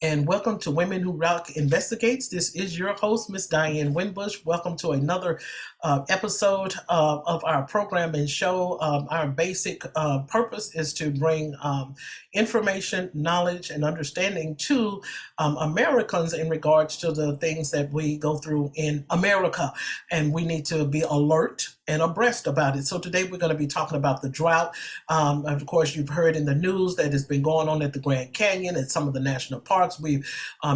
and welcome to Women Who Rock Investigates. This is your host, Miss Diane Winbush. Welcome to another episode of our program and show. Our basic purpose is to bring information, knowledge, and understanding to Americans in regards to the things that we go through in America, and we need to be alert and abreast about it. So today we're going to be talking about the drought. Of course, you've heard in the news that it's been going on at the Grand Canyon and some of the national parks. We've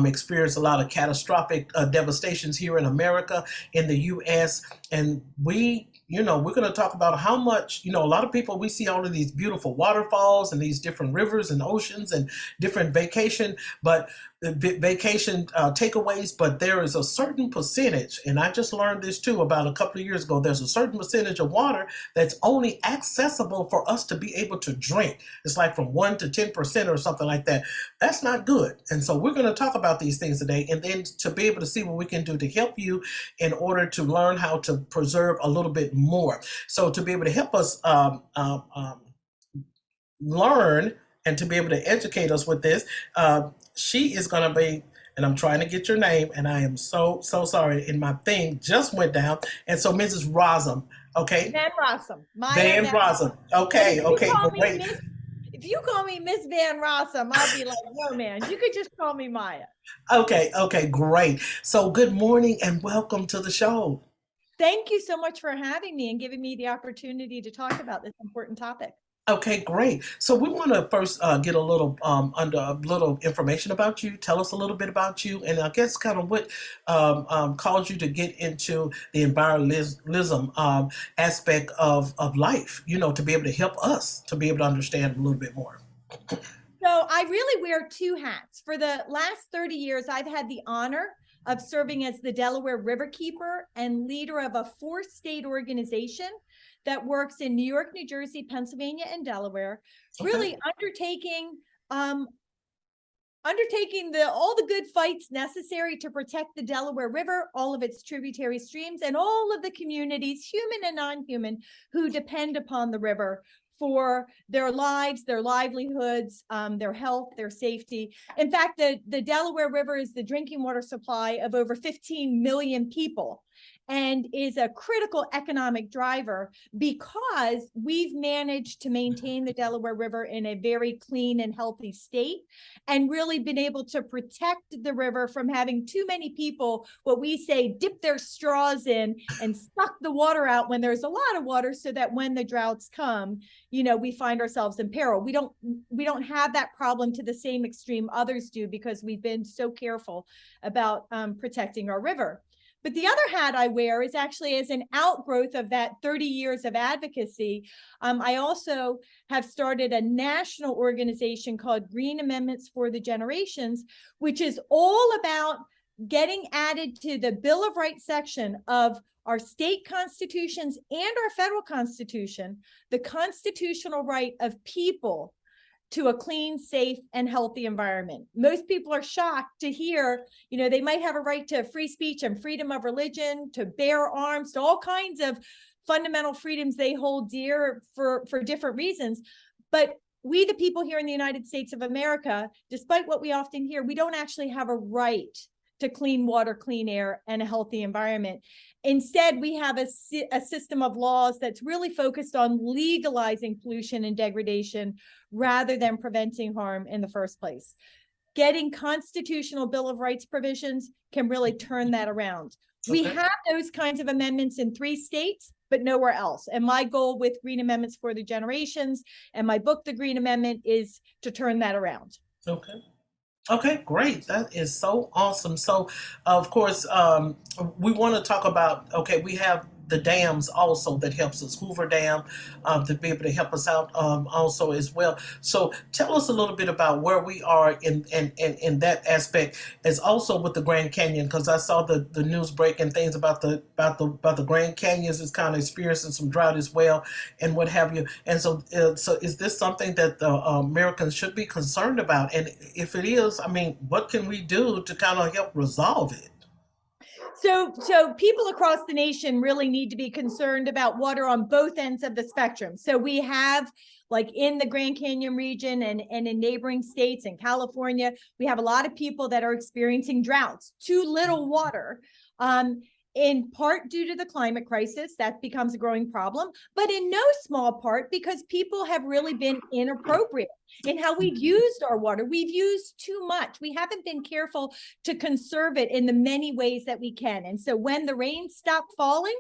experienced a lot of catastrophic devastations here in America, in the U.S., and we're going to talk about how much, a lot of people, we see all of these beautiful waterfalls and these different rivers and oceans and different vacation takeaways, but there is a certain percentage, and I just learned this too about a couple of years ago, there's a certain percentage of water that's only accessible for us to be able to drink. It's like from 1 to 10% or something like that. That's not good. And so we're going to talk about these things today, and then to be able to see what we can do to help you in order to learn how to preserve a little bit more. So to be able to help us learn and to be able to educate us with this, she is going to be, and I'm trying to get your name, and I am so sorry, and my thing just went down. And so Mrs. Rossum, okay? Van Rossum. Van Rossum. Okay, great. If you call me Miss Van Rossum, I'll be like, no, man, you could just call me Maya. Okay, great. So good morning and welcome to the show. Thank you so much for having me and giving me the opportunity to talk about this important topic. Okay, great. So we want to first get a little information about you. Tell us a little bit about you, and I guess kind of what caused you to get into the environmentalism aspect of life. To be able to help us to be able to understand a little bit more. So I really wear two hats. For the last 30 years, I've had the honor of serving as the Delaware Riverkeeper and leader of a 4-state organization that works in New York, New Jersey, Pennsylvania, and Delaware, really undertaking all the good fights necessary to protect the Delaware River, all of its tributary streams, and all of the communities, human and non-human, who depend upon the river for their lives, their livelihoods, their health, their safety. In fact, the Delaware River is the drinking water supply of over 15 million people and is a critical economic driver because we've managed to maintain the Delaware River in a very clean and healthy state and really been able to protect the river from having too many people, what we say, dip their straws in and suck the water out when there's a lot of water, so that when the droughts come, we find ourselves in peril. We don't have that problem to the same extreme others do because we've been so careful about protecting our river. But the other hat I wear is actually as an outgrowth of that 30 years of advocacy. I also have started a national organization called Green Amendments for the Generations, which is all about getting added to the Bill of Rights section of our state constitutions and our federal constitution, the constitutional right of people to a clean, safe, and healthy environment. Most people are shocked to hear, they might have a right to free speech and freedom of religion, to bear arms, to all kinds of fundamental freedoms they hold dear for different reasons. But we, the people here in the United States of America, despite what we often hear, we don't actually have a right to clean water, clean air, and a healthy environment. Instead, we have a system of laws that's really focused on legalizing pollution and degradation rather than preventing harm in the first place. Getting constitutional Bill of Rights provisions can really turn that around. We have those kinds of amendments in 3 states, but nowhere else. And my goal with Green Amendments for the Generations and my book, The Green Amendment, is to turn that around. Okay, great. That is so awesome. So, of course, we want to talk about, we have the dams also that helps us, Hoover Dam, to be able to help us out also as well. So tell us a little bit about where we are in that aspect, as also with the Grand Canyon, because I saw the news breaking things about the Grand Canyons is kind of experiencing some drought as well, and what have you. And so is this something that the Americans should be concerned about? And if it is, what can we do to kind of help resolve it? So people across the nation really need to be concerned about water on both ends of the spectrum. So we have like in the Grand Canyon region and in neighboring states and California, we have a lot of people that are experiencing droughts, too little water. In part due to the climate crisis, that becomes a growing problem, but in no small part because people have really been inappropriate in how we've used our water. We've used too much. We haven't been careful to conserve it in the many ways that we can. And so when the rains stop falling,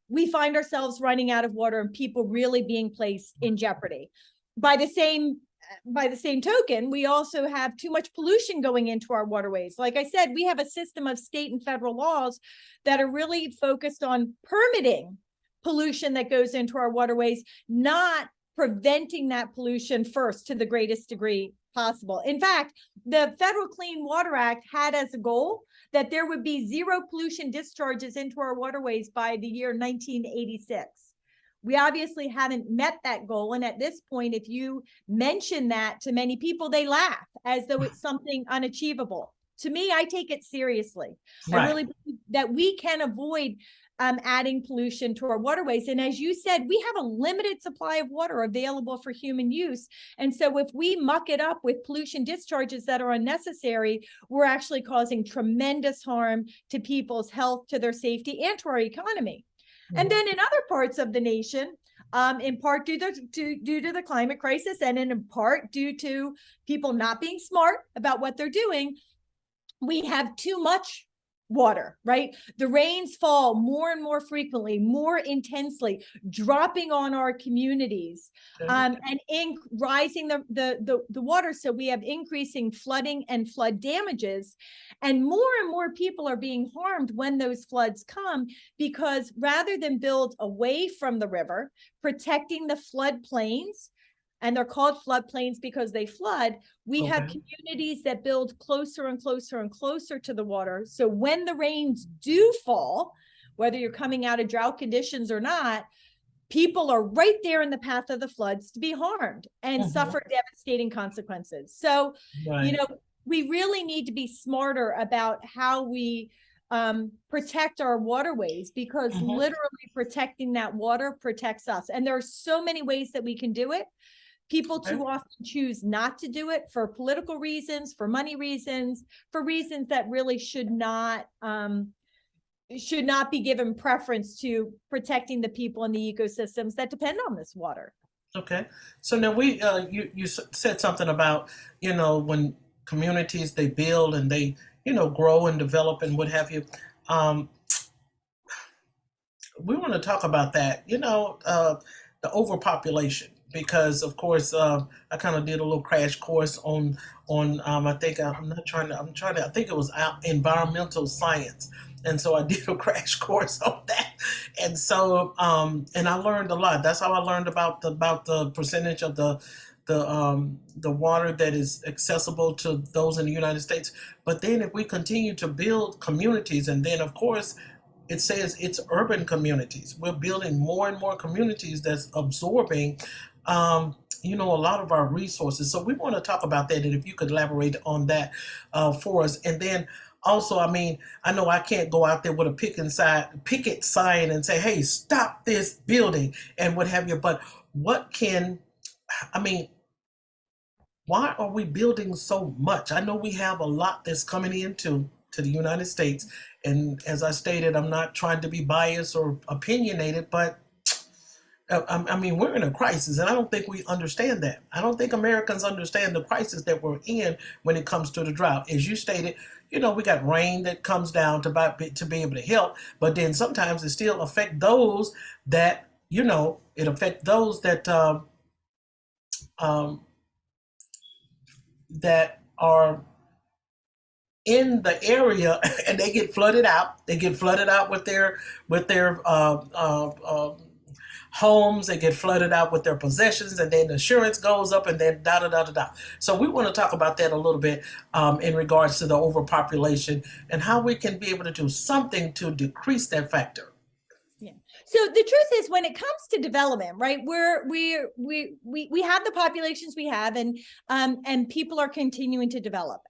we find ourselves running out of water and people really being placed in jeopardy. By the same token, we also have too much pollution going into our waterways. Like I said, we have a system of state and federal laws that are really focused on permitting pollution that goes into our waterways, not preventing that pollution first to the greatest degree possible. In fact, the Federal Clean Water Act had as a goal that there would be zero pollution discharges into our waterways by the year 1986. We obviously haven't met that goal. And at this point, if you mention that to many people, they laugh as though it's something unachievable. To me, I take it seriously. Right. I really believe that we can avoid adding pollution to our waterways. And as you said, we have a limited supply of water available for human use. And so if we muck it up with pollution discharges that are unnecessary, we're actually causing tremendous harm to people's health, to their safety, and to our economy. And then in other parts of the nation, in part due to the climate crisis, and in part due to people not being smart about what they're doing, we have too much water, right? The rains fall more and more frequently, more intensely, dropping on our communities, and rising the water. So we have increasing flooding and flood damages, and more people are being harmed when those floods come, because rather than build away from the river, protecting the floodplains, and they're called floodplains because they flood, we have communities that build closer and closer and closer to the water. So when the rains do fall, whether you're coming out of drought conditions or not, people are right there in the path of the floods to be harmed and suffer devastating consequences. So, you know, we really need to be smarter about how we protect our waterways, because literally protecting that water protects us. And there are so many ways that we can do it. People too often choose not to do it for political reasons, for money reasons, for reasons that really should not be given preference to protecting the people and the ecosystems that depend on this water. Okay. So now you said something about, you know, when communities, they build and they, you know, grow and develop and what have you. We want to talk about that, you know, the overpopulation. Because of course, I kind of did a little crash course on I think I think it was environmental science, and so I did a crash course on that, and so and I learned a lot. That's how I learned about the percentage of the water that is accessible to those in the United States. But then if we continue to build communities, and then of course it says it's urban communities. We're building more and more communities that's absorbing, you know, a lot of our resources. So we want to talk about that, and if you could elaborate on that for us. And then also, I mean, I know I can't go out there with a picket sign and say, hey, stop this building and what have you, but why are we building so much? I know we have a lot that's coming into the United States. And as I stated, I'm not trying to be biased or opinionated, but I mean, we're in a crisis, and I don't think we understand that. I don't think Americans understand the crisis that we're in when it comes to the drought. As you stated, you know, we got rain that comes down to be able to help, but then sometimes it still affect those that, you know, that are in the area, and they get flooded out. They get flooded out with their homes. They get flooded out with their possessions, and then insurance goes up, and then da da da da da. So we want to talk about that a little bit in regards to the overpopulation and how we can be able to do something to decrease that factor. Yeah. So the truth is, when it comes to development, right, we have the populations we have, and people are continuing to develop.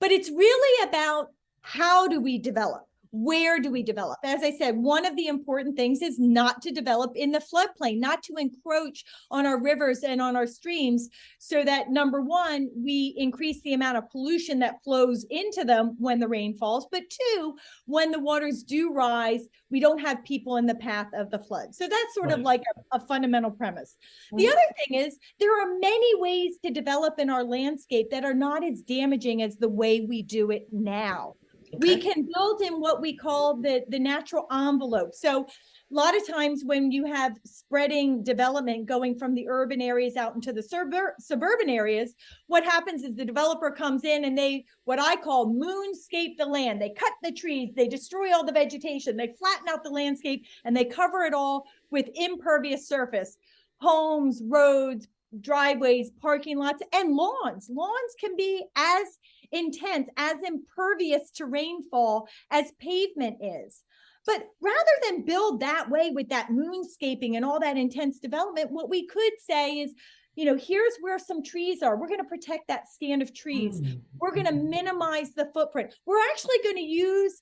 But it's really about, how do we develop? Where do we develop? As I said, one of the important things is not to develop in the floodplain, not to encroach on our rivers and on our streams, so that number one, we increase the amount of pollution that flows into them when the rain falls, but two, when the waters do rise, we don't have people in the path of the flood. So that's sort of like a fundamental premise. The other thing is there are many ways to develop in our landscape that are not as damaging as the way we do it now. We can build in what we call the natural envelope. So a lot of times when you have spreading development going from the urban areas out into the suburban areas, what happens is the developer comes in and they, what I call moonscape the land. They cut the trees, they destroy all the vegetation, they flatten out the landscape, and they cover it all with impervious surface, homes, roads, driveways, parking lots, and lawns. Lawns can be as intense, as impervious to rainfall as pavement is. But rather than build that way with that moonscaping and all that intense development, what we could say is, you know, here's where some trees are. We're going to protect that stand of trees. We're going to minimize the footprint. We're actually going to use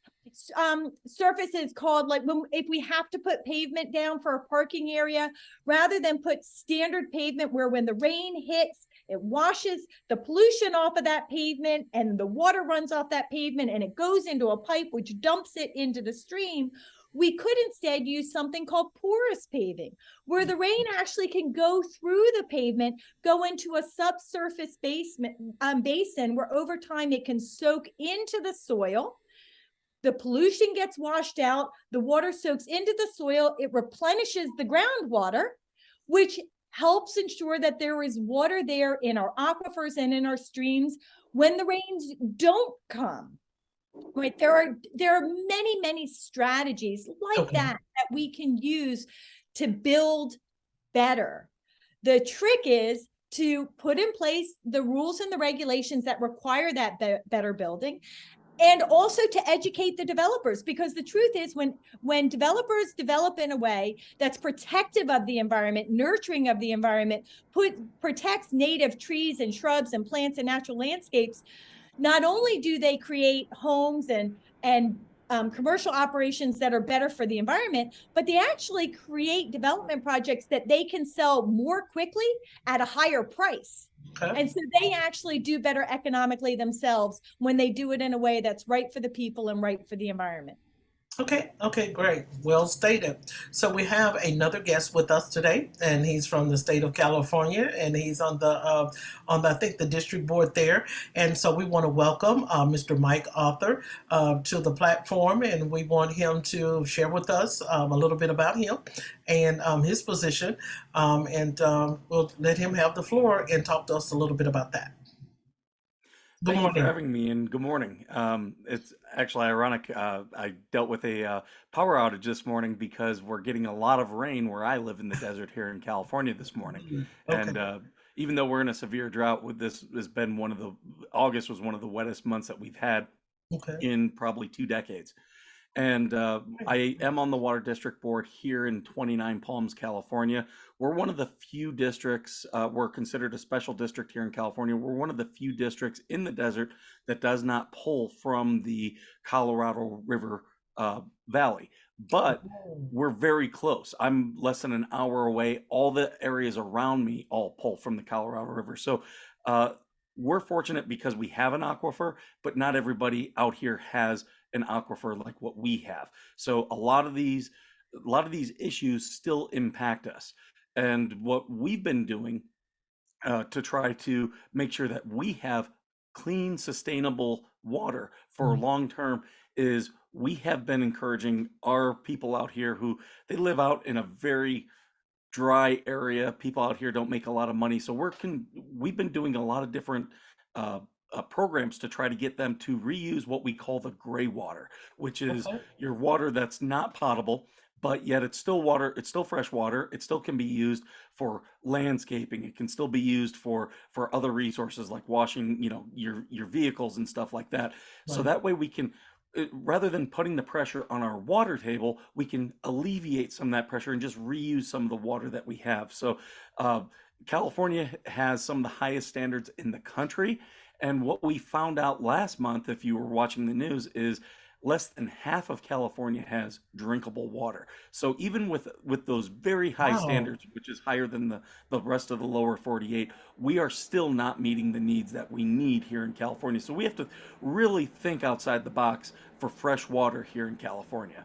surfaces called, like, if we have to put pavement down for a parking area, rather than put standard pavement where when the rain hits, it washes the pollution off of that pavement and the water runs off that pavement and it goes into a pipe which dumps it into the stream. We could instead use something called porous paving, where the rain actually can go through the pavement, go into a subsurface basin where over time it can soak into the soil. The pollution gets washed out, the water soaks into the soil, it replenishes the groundwater, which helps ensure that there is water there in our aquifers and in our streams when the rains don't come. Right, there are many strategies like that we can use to build better. The trick is to put in place the rules and the regulations that require that better building, and also to educate the developers, because the truth is when developers develop in a way that's protective of the environment, nurturing of the environment, protects native trees and shrubs and plants and natural landscapes, not only do they create homes and commercial operations that are better for the environment, but they actually create development projects that they can sell more quickly at a higher price. And so they actually do better economically themselves when they do it in a way that's right for the people and right for the environment. Okay, great. Well stated. So we have another guest with us today, and he's from the state of California, and he's on the I think the district board there. And so we want to welcome Mr. Mike Arthur to the platform, and we want him to share with us a little bit about him and his position, and we'll let him have the floor and talk to us a little bit about that. Good Thank you for morning. having me, and good morning. It's actually ironic. I dealt with a power outage this morning because we're getting a lot of rain where I live in the desert here in California this morning. And even though we're in a severe drought, with this has been August was one of the wettest months that we've had in probably 2 decades. And I am on the Water District Board here in 29 Palms, California. We're one of the few districts, we're considered a special district here in California. We're one of the few districts in the desert that does not pull from the Colorado River Valley. But we're very close. I'm less than an hour away. All the areas around me all pull from the Colorado River. So we're fortunate because we have an aquifer, but not everybody out here has an aquifer like what we have. So a lot of these issues still impact us. And what we've been doing to try to make sure that we have clean, sustainable water for long term is we have been encouraging our people out here who they live out in a very dry area. People out here don't make a lot of money. So we've been doing a lot of different programs to try to get them to reuse what we call the gray water, which is your water that's not potable, but yet it's still water, it's still fresh water. It still can be used for landscaping. It can still be used for other resources like washing, your vehicles and stuff like that. So that way we can, rather than putting the pressure on our water table, we can alleviate some of that pressure and just reuse some of the water that we have. So California has some of the highest standards in the country. And what we found out last month, if you were watching the news, is less than half of California has drinkable water. So even with those very high Wow. standards, which is higher than the rest of the lower 48, we are still not meeting the needs that we need here in California. So we have to really think outside the box for fresh water here in California.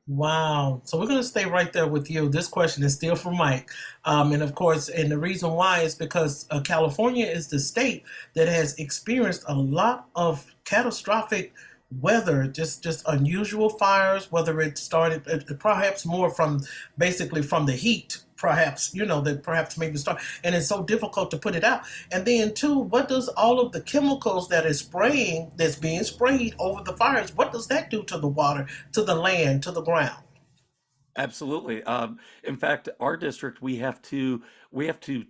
Wow. So we're going to stay right there with you. This question is still for Mike. And of course, and the reason why is because California is the state that has experienced a lot of catastrophic weather, just unusual fires, whether it started perhaps more from basically from the heat, perhaps, that perhaps maybe start. And it's so difficult to put it out. And then, too, what does all of the chemicals that's being sprayed over the fires, what does that do to the water, to the land, to the ground? Absolutely. In fact, our district we have to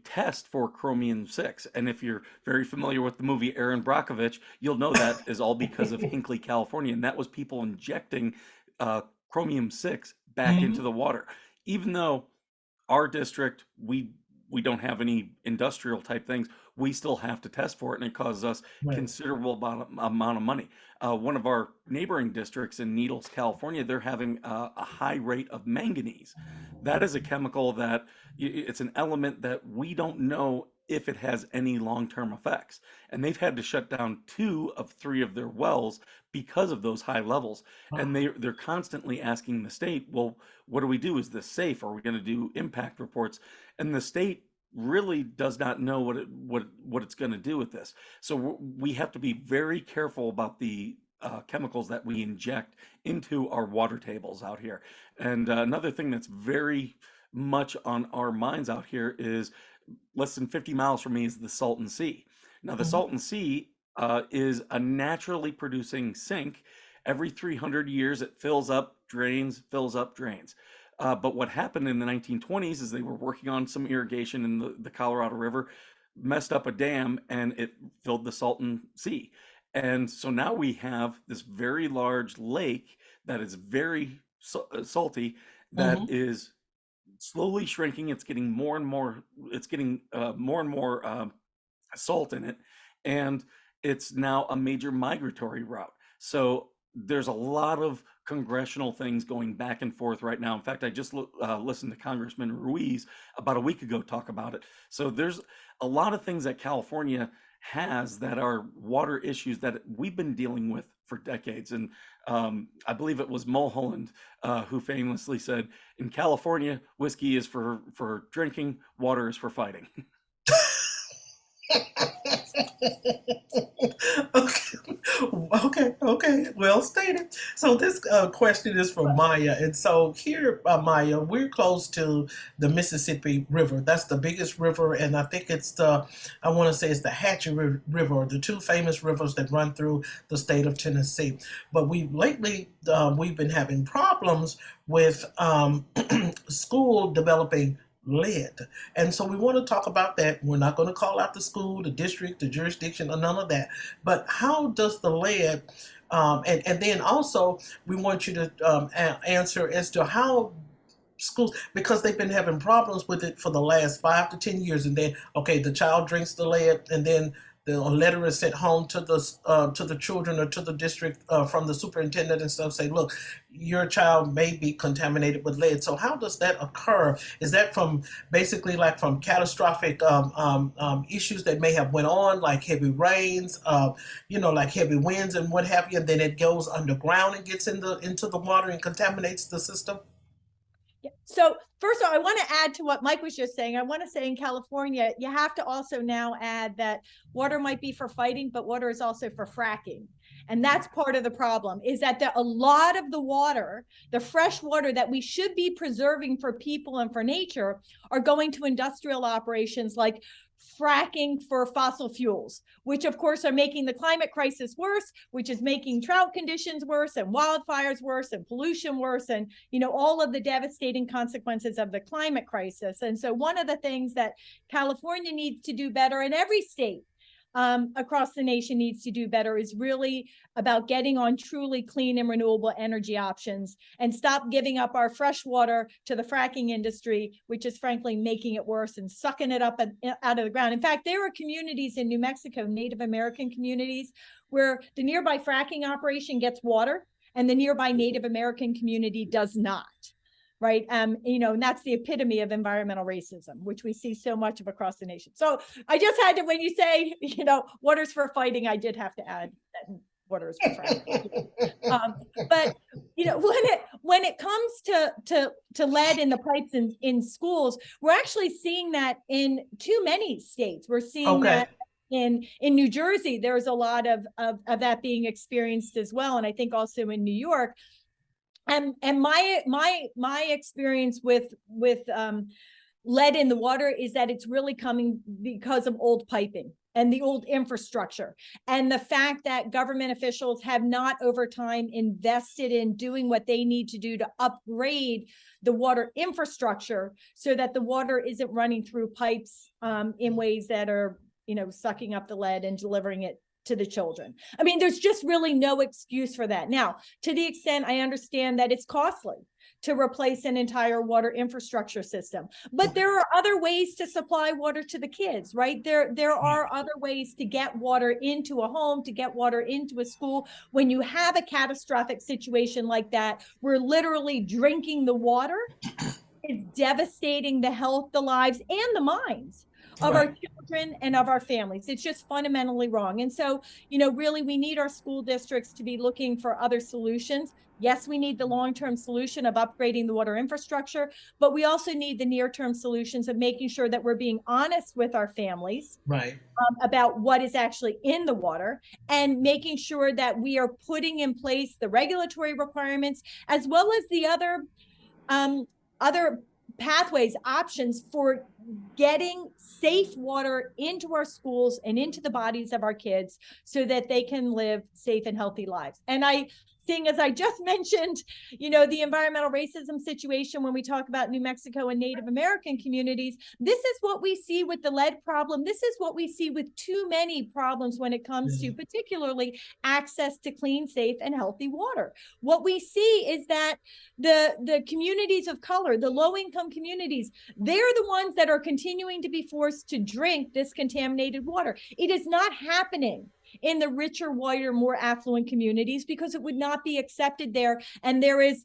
test for chromium 6, and if you're very familiar with the movie Aaron Brockovich, you'll know that is all because of Hinkley, California, and that was people injecting uh, chromium 6 back into Hmm. the water. Even though our district, we don't have any industrial type things. We still have to test for it, and it causes us Right. considerable amount of money. One of our neighboring districts in Needles, California, they're having a high rate of manganese. That is a chemical that it's an element that we don't know if it has any long-term effects. And they've had to shut down 2 of 3 of their wells because of those high levels. And Wow. they're constantly asking the state, well, what do we do? Is this safe? Are we going to do impact reports? And the state really does not know what it's going to do with this. So we have to be very careful about the chemicals that we inject into our water tables out here. And another thing that's very much on our minds out here is less than 50 miles from me is the Salton Sea. Now, the Mhm. Salton Sea is a naturally producing sink. Every 300 years, it fills up, drains, fills up, drains. But what happened in the 1920s is they were working on some irrigation in the Colorado River, messed up a dam, and it filled the Salton Sea. And so now we have this very large lake that is very salty, that Mhm. is slowly shrinking. It's getting more and more. It's getting more and more salt in it, and it's now a major migratory route. So there's a lot of congressional things going back and forth right now. In fact, I just listened to Congressman Ruiz about a week ago talk about it. So there's a lot of things that California has that are water issues that we've been dealing with for decades. And I believe it was Mulholland who famously said, "In California, whiskey is for drinking, water is for fighting." Okay, okay. Well stated. So this question is for Maya, and so here, Maya, we're close to the Mississippi River. That's the biggest river, and I think I want to say it's the River, the two famous rivers that run through the state of Tennessee. But we've been having problems with school developing lead. And so we want to talk about that. We're not going to call out the school, the district, the jurisdiction, or none of that. But how does the lead, and then also we want you to answer as to how schools, because they've been having problems with it for the last 5 to 10 years, and then okay, the child drinks the lead, and then a letter is sent home to the children or to the district from the superintendent and stuff, say, look, your child may be contaminated with lead. So how does that occur? Is that from basically like from catastrophic issues that may have went on, like heavy rains, like heavy winds and what have you, and then it goes underground and gets into the water and contaminates the system? Yeah. So first of all, I want to add to what Mike was just saying. I want to say in California, you have to also now add that water might be for fighting, but water is also for fracking. And that's part of the problem, is that a lot of the water, the fresh water that we should be preserving for people and for nature, are going to industrial operations like fracking for fossil fuels, which of course are making the climate crisis worse, which is making drought conditions worse and wildfires worse and pollution worse, and all of the devastating consequences of the climate crisis. And so one of the things that California needs to do better, and every state across the nation needs to do better, is really about getting on truly clean and renewable energy options and stop giving up our fresh water to the fracking industry, which is frankly making it worse and sucking it up out of the ground. In fact, there are communities in New Mexico, Native American communities, where the nearby fracking operation gets water and the nearby Native American community does not. Right. And that's the epitome of environmental racism, which we see so much of across the nation. So I just had to, when you say, waters for fighting, I did have to add that waters for fighting. But when it comes to lead in the pipes in schools, we're actually seeing that in too many states. We're seeing that in New Jersey, there's a lot of that being experienced as well. And I think also in New York. And my experience with lead in the water is that it's really coming because of old piping and the old infrastructure, and the fact that government officials have not over time invested in doing what they need to do to upgrade the water infrastructure so that the water isn't running through pipes in ways that are sucking up the lead and delivering it to the children. I mean, there's just really no excuse for that. Now, to the extent I understand that it's costly to replace an entire water infrastructure system, but there are other ways to supply water to the kids, right? There are other ways to get water into a home, to get water into a school. When you have a catastrophic situation like that, we're literally drinking the water. It's devastating the health, the lives, and the minds of our children and of our families. It's just fundamentally wrong. And so, really, we need our school districts to be looking for other solutions. Yes, we need the long-term solution of upgrading the water infrastructure, but we also need the near-term solutions of making sure that we're being honest with our families about what is actually in the water, and making sure that we are putting in place the regulatory requirements as well as the other pathways, options for getting safe water into our schools and into the bodies of our kids so that they can live safe and healthy lives. And seeing as I just mentioned, the environmental racism situation, when we talk about New Mexico and Native American communities, this is what we see with the lead problem. This is what we see with too many problems when it comes to particularly access to clean, safe, and healthy water. What we see is that the communities of color, the low-income communities, they're the ones that are continuing to be forced to drink this contaminated water. It is not happening in the richer, whiter, more affluent communities because it would not be accepted there. And there is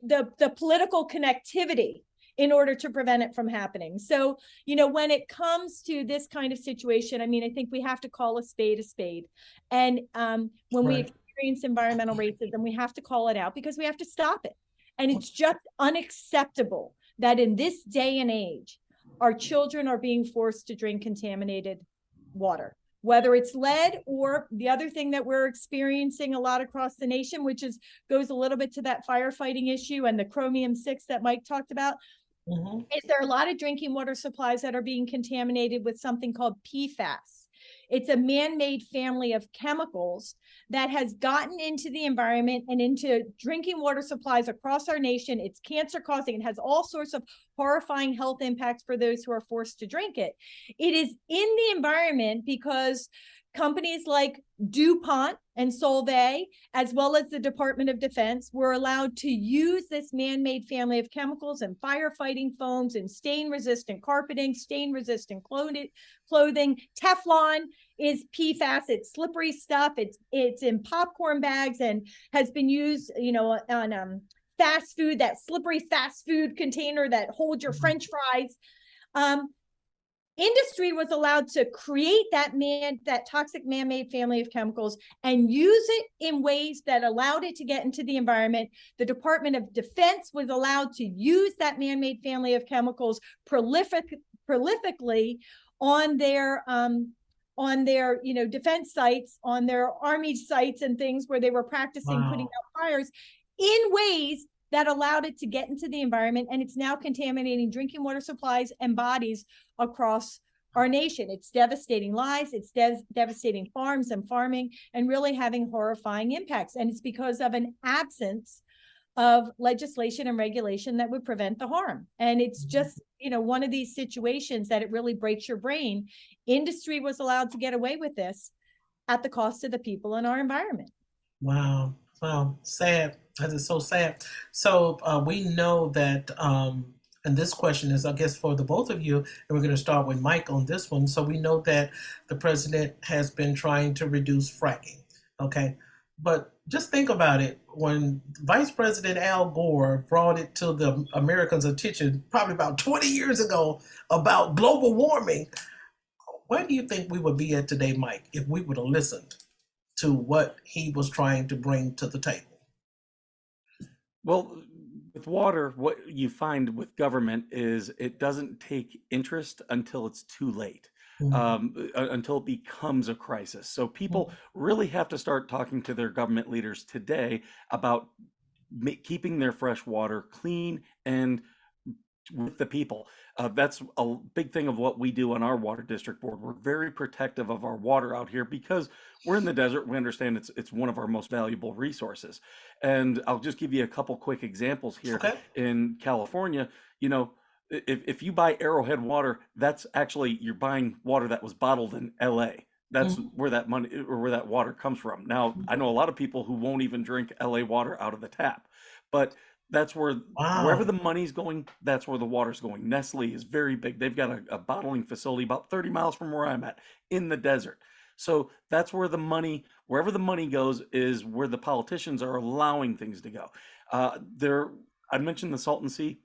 the political connectivity in order to prevent it from happening. So, when it comes to this kind of situation, I mean, I think we have to call a spade a spade. And when we experience environmental racism, we have to call it out because we have to stop it. And it's just unacceptable that in this day and age, our children are being forced to drink contaminated water, whether it's lead or the other thing that we're experiencing a lot across the nation, which goes a little bit to that firefighting issue and the chromium-6 that Mike talked about. Is there a lot of drinking water supplies that are being contaminated with something called PFAS? It's a man-made family of chemicals that has gotten into the environment and into drinking water supplies across our nation. It's cancer causing. It has all sorts of horrifying health impacts for those who are forced to drink it. It is in the environment because companies like DuPont and Solvay, as well as the Department of Defense, were allowed to use this man-made family of chemicals and firefighting foams and stain-resistant carpeting, stain-resistant clothing. Teflon is PFAS. It's slippery stuff. It's in popcorn bags and has been used, on fast food, that slippery fast food container that holds your French fries. Industry was allowed to create that toxic man-made family of chemicals and use it in ways that allowed it to get into the environment. The Department of Defense was allowed to use that man-made family of chemicals prolifically on their defense sites, on their army sites and things where they were practicing putting out fires in ways that allowed it to get into the environment, and it's now contaminating drinking water supplies and bodies across our nation. It's devastating lives, it's devastating farms and farming, and really having horrifying impacts. And it's because of an absence of legislation and regulation that would prevent the harm. And it's just, one of these situations that it really breaks your brain. Industry was allowed to get away with this at the cost of the people in our environment. Wow. Sad. That is so sad. So we know that, and this question is, I guess, for the both of you, and we're going to start with Mike on this one. So we know that the president has been trying to reduce fracking. Okay. But just think about it. When Vice President Al Gore brought it to the Americans' attention, probably about 20 years ago, about global warming, where do you think we would be at today, Mike, if we would have listened to what he was trying to bring to the table? Well, with water, what you find with government is it doesn't take interest until it's too late, Mhm. until it becomes a crisis. So people really have to start talking to their government leaders today about keeping their fresh water clean and with the people. That's a big thing of what we do on our water district board. We're very protective of our water out here because we're in the desert. We understand it's one of our most valuable resources. And I'll just give you a couple quick examples here. Okay. In California, you know, if you buy Arrowhead water, that's actually you're buying water that was bottled in LA. That's Mhm. where that money or where that water comes from. Now, I know a lot of people who won't even drink LA water out of the tap, but that's wherever Wow. the money's going, that's where the water's going. Nestle is very big. They've got a bottling facility about 30 miles from where I'm at in the desert. So that's where wherever the money goes, is where the politicians are allowing things to go. I mentioned the Salton Sea.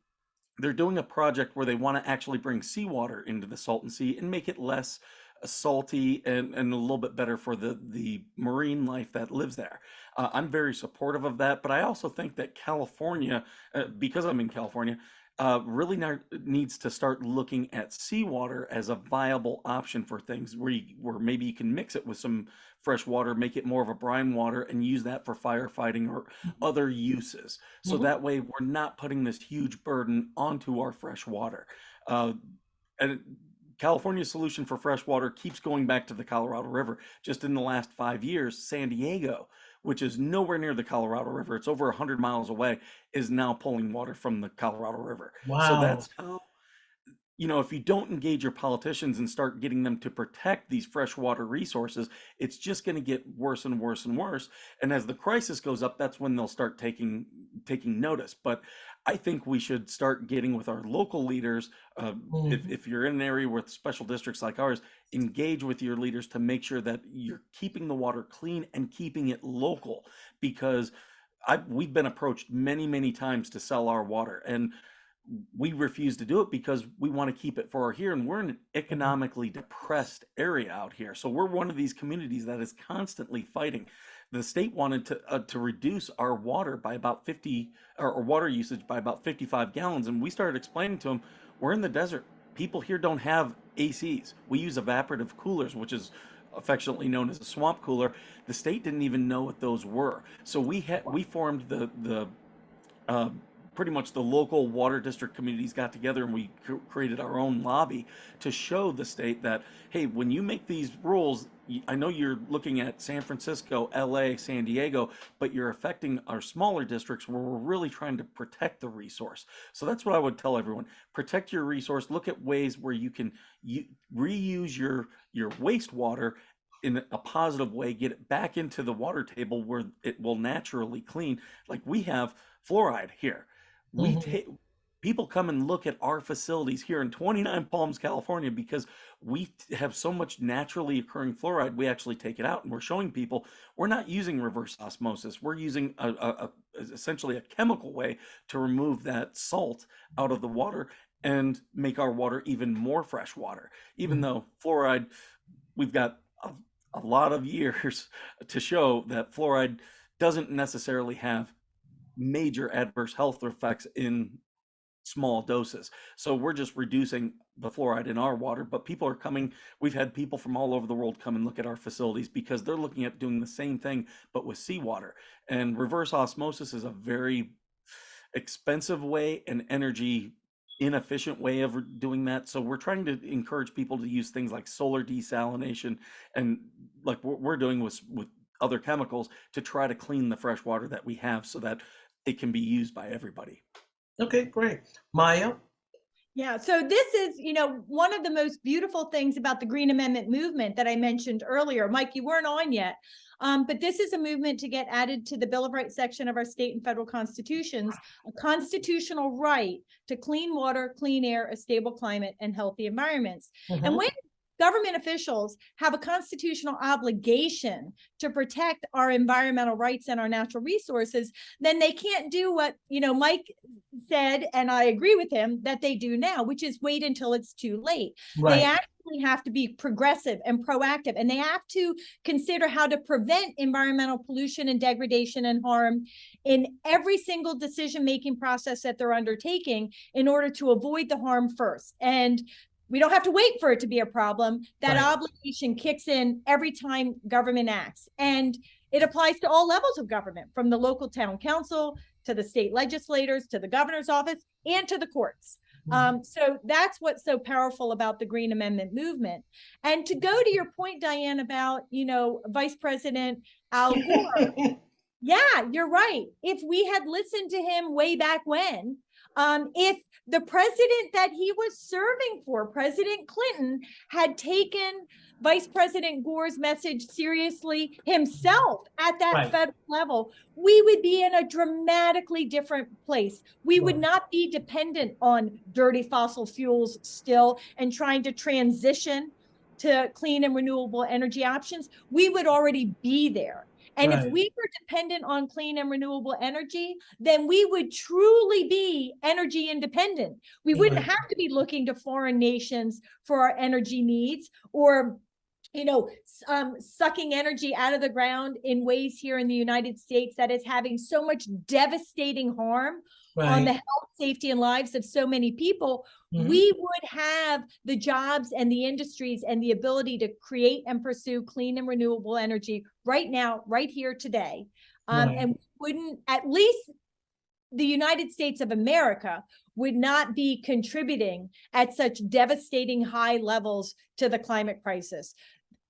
They're doing a project where they want to actually bring seawater into the Salton Sea and make it less salty and a little bit better for the marine life that lives there. I'm very supportive of that, but I also think that California, because I'm in California, really needs to start looking at seawater as a viable option for things where maybe you can mix it with some fresh water, make it more of a brine water, and use that for firefighting or other uses. So Mhm. that way we're not putting this huge burden onto our fresh water. Uh, and California's solution for fresh water keeps going back to the Colorado River. Just in the last 5 years, San Diego, which is nowhere near the Colorado River, it's over 100 miles away, is now pulling water from the Colorado River. So Wow. that's how, if you don't engage your politicians and start getting them to protect these freshwater resources, it's just going to get worse and worse and worse. And as the crisis goes up, that's when they'll start taking notice. But I think we should start getting with our local leaders. Mhm. If you're in an area with special districts like ours, engage with your leaders to make sure that you're keeping the water clean and keeping it local, because we've been approached many, many times to sell our water, and we refuse to do it because we want to keep it for our here, and we're in an Mhm. economically depressed area out here. So we're one of these communities that is constantly fighting. The state wanted to reduce our water by about 50, or water usage by about 55 gallons, and we started explaining to them, we're in the desert. People here don't have ACs. We use evaporative coolers, which is affectionately known as a swamp cooler. The state didn't even know what those were. So we formed the uh, pretty much the local water district communities got together, and we created our own lobby to show the state that, hey, when you make these rules, I know you're looking at San Francisco, LA, San Diego, but you're affecting our smaller districts where we're really trying to protect the resource. So that's what I would tell everyone: protect your resource. Look at ways where you can reuse your wastewater in a positive way, get it back into the water table where it will naturally clean. Like we have fluoride here. We Mhm. take People come and look at our facilities here in 29 Palms, California, because we have so much naturally occurring fluoride. We actually take it out, and we're showing people we're not using reverse osmosis. We're using essentially a chemical way to remove that salt out of the water and make our water even more fresh water. Even Mhm. though fluoride, we've got a lot of years to show that fluoride doesn't necessarily have major adverse health effects in small doses. So we're just reducing the fluoride in our water, but people are coming. We've had people from all over the world come and look at our facilities because they're looking at doing the same thing, but with seawater. And reverse osmosis is a very expensive way and energy inefficient way of doing that. So we're trying to encourage people to use things like solar desalination, and like what we're doing with other chemicals, to try to clean the fresh water that we have so that it can be used by everybody. Okay, great. Maya? Yeah, so this is, one of the most beautiful things about the Green Amendment movement that I mentioned earlier. Mike, you weren't on yet, but this is a movement to get added to the Bill of Rights section of our state and federal constitutions, a constitutional right to clean water, clean air, a stable climate, and healthy environments. And Mhm. when government officials have a constitutional obligation to protect our environmental rights and our natural resources, then they can't do what, Mike said, and I agree with him, that they do now, which is wait until it's too late. They actually have to be progressive and proactive, and they have to consider how to prevent environmental pollution and degradation and harm in every single decision-making process that they're undertaking in order to avoid the harm first. And we don't have to wait for it to be a problem. That obligation kicks in every time government acts. And it applies to all levels of government, from the local town council to the state legislators, to the governor's office, and to the courts. So that's what's so powerful about the Green Amendment movement. And to go to your point, Diane, about, Vice President Al Gore, yeah, you're right. If we had listened to him way back when, if the president that he was serving for, President Clinton, had taken Vice President Gore's message seriously himself at that federal level, we would be in a dramatically different place. We would not be dependent on dirty fossil fuels still and trying to transition to clean and renewable energy options. We would already be there. And if we were dependent on clean and renewable energy, then we would truly be energy independent. We wouldn't have to be looking to foreign nations for our energy needs, or sucking energy out of the ground in ways here in the United States that is having so much devastating harm on the health, safety, and lives of so many people. We would have the jobs and the industries and the ability to create and pursue clean and renewable energy right now, right here today. And wouldn't, at least the United States of America, would not be contributing at such devastating high levels to the climate crisis.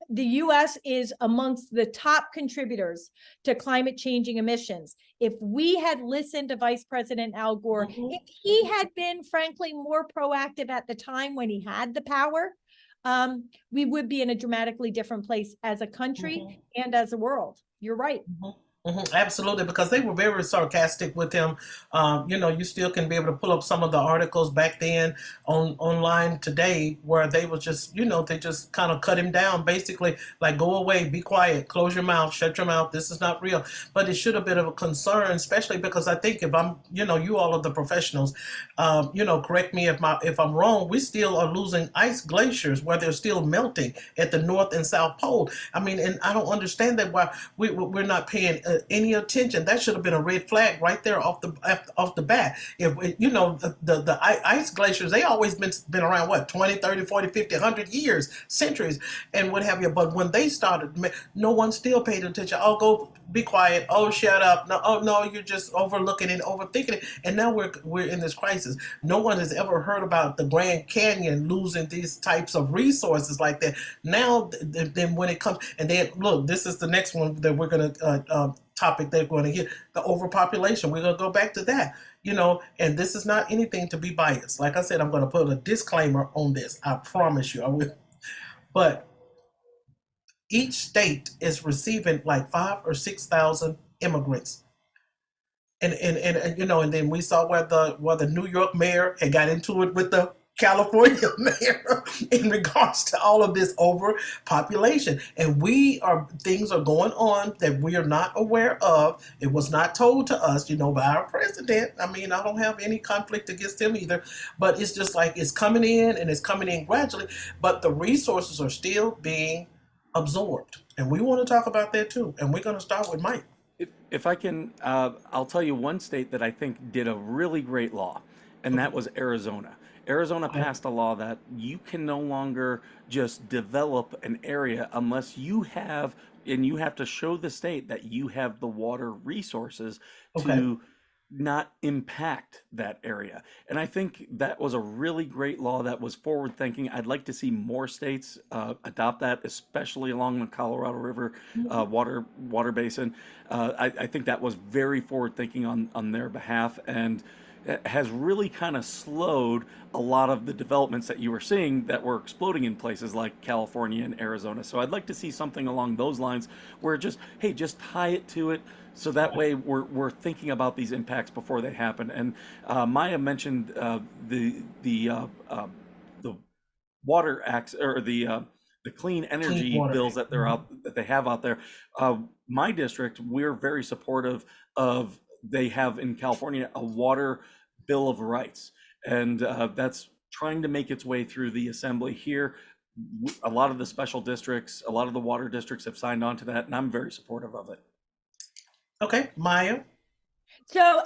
The US is amongst the top contributors to climate changing emissions. If we had listened to Vice President Al Gore, if he had been, frankly, more proactive at the time when he had the power, we would be in a dramatically different place as a country and as a world. You're right. Absolutely, because they were very sarcastic with him. You still can be able to pull up some of the articles back then online today where they was just, they just kind of cut him down, basically like, go away, be quiet, close your mouth, shut your mouth. This is not real. But it should have been of a concern, especially because I think if I'm, you all of the professionals, correct me if I'm wrong, we still are losing ice glaciers where they're still melting at the North and South Pole. I mean, and I don't understand that why we're not paying any attention. That should have been a red flag right there off the bat. If the ice glaciers, they always been around, what, 20, 30, 40, 50, 100 years, centuries, and what have you. But when they started, no one still paid attention. Oh, go be quiet. Oh, shut up. No, oh no, you're just overlooking and overthinking it. And now we're in this crisis. No one has ever heard about the Grand Canyon losing these types of resources like that. Now, then when it comes, and then look, this is the next one that we're going to topic they're going to hit, the overpopulation. We're going to go back to that, and this is not anything to be biased. Like I said, I'm going to put a disclaimer on this. I promise you I will. But each state is receiving like 5,000 or 6,000 immigrants. And then we saw where the New York mayor had got into it with the California mayor in regards to all of this overpopulation. And things are going on that we are not aware of. It was not told to us, by our president. I mean, I don't have any conflict against him either, but it's just like it's coming in and it's coming in gradually, but the resources are still being absorbed. And we want to talk about that too. And we're going to start with Mike. If I can, I'll tell you one state that I think did a really great law, and that was Arizona. Arizona passed a law that you can no longer just develop an area unless you have to show the state that you have the water resources to not impact that area. And I think that was a really great law that was forward thinking. I'd like to see more states adopt that, especially along the Colorado River water basin. I think that was very forward thinking on their behalf, and it has really kind of slowed a lot of the developments that you were seeing that were exploding in places like California and Arizona. So I'd like to see something along those lines where just tie it to it, so that way we're thinking about these impacts before they happen. And Maya mentioned the water acts, or the the clean Clean energy water. bills that they have out there. My district, we're very supportive of, they have in California a water bill of rights, and that's trying to make its way through the assembly here. A lot of the special districts, a lot of the water districts have signed on to that, and I'm very supportive of it. Okay, Maya. So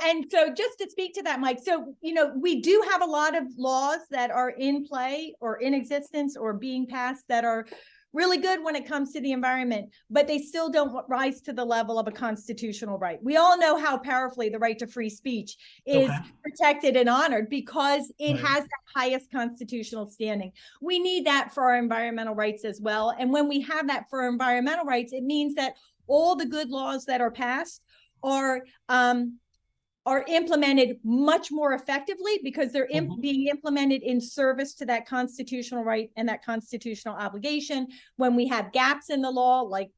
just to speak to that, Mike, so, we do have a lot of laws that are in play or in existence or being passed that are really good when it comes to the environment, but they still don't rise to the level of a constitutional right. We all know how powerfully the right to free speech is protected and honored because it has the highest constitutional standing. We need that for our environmental rights as well. And when we have that for environmental rights, it means that all the good laws that are passed are implemented much more effectively because they're being implemented in service to that constitutional right and that constitutional obligation. When we have gaps in the law, like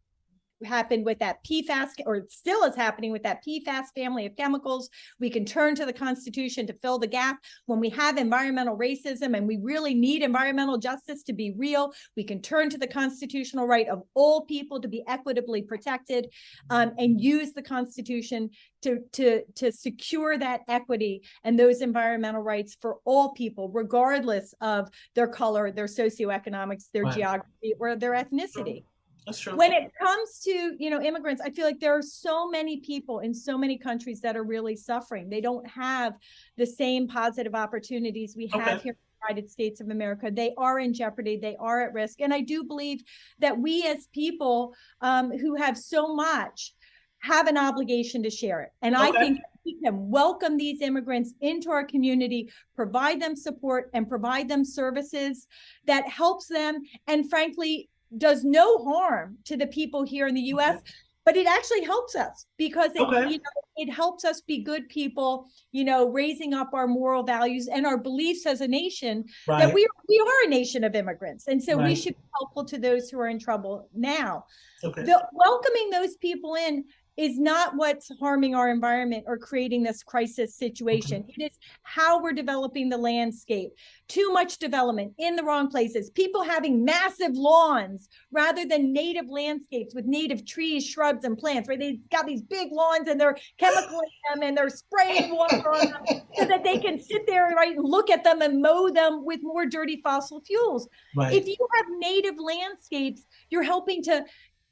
happened with that PFAS, or still is happening with that PFAS family of chemicals, we can turn to the Constitution to fill the gap. When we have environmental racism and we really need environmental justice to be real, we can turn to the constitutional right of all people to be equitably protected, and use the Constitution to secure that equity and those environmental rights for all people, regardless of their color, their socioeconomics, their geography, or their ethnicity. That's true. When it comes to, immigrants, I feel like there are so many people in so many countries that are really suffering. They don't have the same positive opportunities we have here in the United States of America. They are in jeopardy. They are at risk. And I do believe that we as people who have so much have an obligation to share it. And I think we can welcome these immigrants into our community, provide them support and provide them services that helps them, and frankly, does no harm to the people here in the U.S., but it actually helps us because it helps us be good people, raising up our moral values and our beliefs as a nation, that we are a nation of immigrants. And so we should be helpful to those who are in trouble now. Welcoming those people in is not what's harming our environment or creating this crisis situation. It is how we're developing the landscape. Too much development in the wrong places. People having massive lawns rather than native landscapes with native trees, shrubs, and plants, right? They've got these big lawns and they're chemicaling them and they're spraying water on them so that they can sit there, and look at them and mow them with more dirty fossil fuels. If you have native landscapes, you're helping to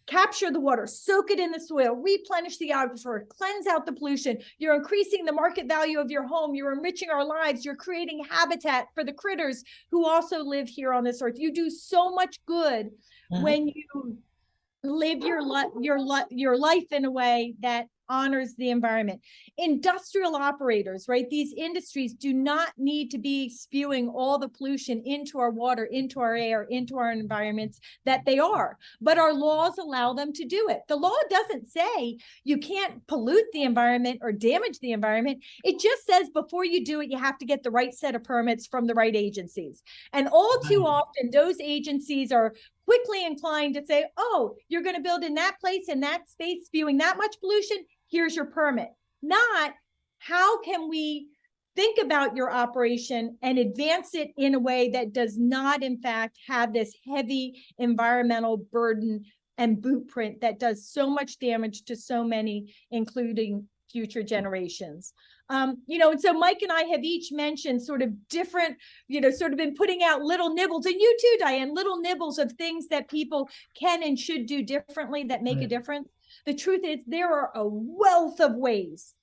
capture the water, soak it in the soil, replenish the aquifer, cleanse out the pollution. You're increasing the market value of your home. You're enriching our lives. You're creating habitat for the critters who also live here on this earth. You do so much good when you live your life in a way that honors the environment. Industrial operators, right? These industries do not need to be spewing all the pollution into our water, into our air, into our environments that they are, but our laws allow them to do it. The law doesn't say you can't pollute the environment or damage the environment. It just says before you do it, you have to get the right set of permits from the right agencies. And all too often, those agencies are quickly inclined to say, oh, you're going to build in that place, in that space, spewing that much pollution, here's your permit. Not, how can we think about your operation and advance it in a way that does not, in fact, have this heavy environmental burden and boot print that does so much damage to so many, including future generations. And so Mike and I have each mentioned sort of different, sort of been putting out little nibbles, and you too, Diane, little nibbles of things that people can and should do differently that make a difference. The truth is there are a wealth of ways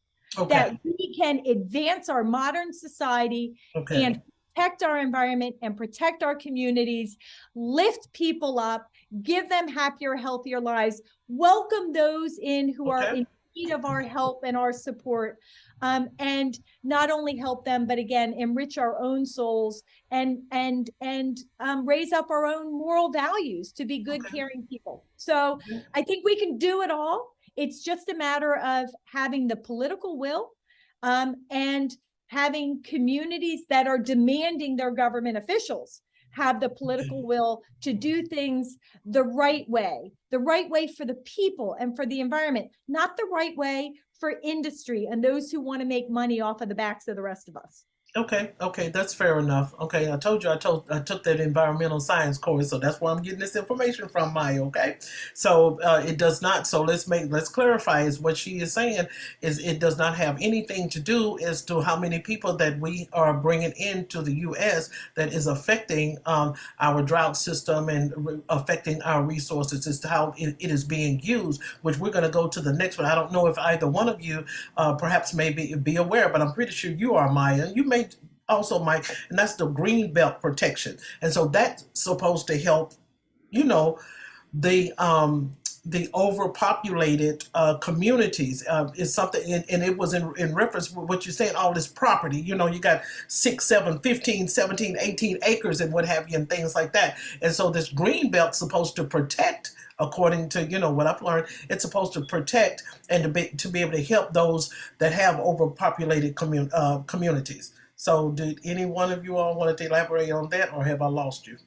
that we can advance our modern society and protect our environment and protect our communities, lift people up, give them happier, healthier lives, welcome those in who are in need of our help and our support, and not only help them, but again, enrich our own souls and raise up our own moral values to be good, caring people. So I think we can do it all. It's just a matter of having the political will, and having communities that are demanding their government officials have the political will to do things the right way for the people and for the environment, not the right way for industry and those who want to make money off of the backs of the rest of us. Okay, that's fair enough. Okay, I told you I took that environmental science course, so that's where I'm getting this information from, Maya. Okay, so it does not. So let's clarify. Is what she is saying is it does not have anything to do as to how many people that we are bringing into the U.S. that is affecting our drought system and affecting our resources. As to how it is being used. Which we're going to go to the next one. I don't know if either one of you perhaps maybe be aware, but I'm pretty sure you are, Maya. You may also, Mike, and that's the green belt protection. And so that's supposed to help, you know, the overpopulated communities is something, and it was in reference with what you're saying, all this property, you got 6, 7, 15, 17, 18 acres and what have you, and things like that. And so this green belt's supposed to protect, according to what I've learned, it's supposed to protect and to be able to help those that have overpopulated communities. So, did any one of you all want to elaborate on that, or have I lost you?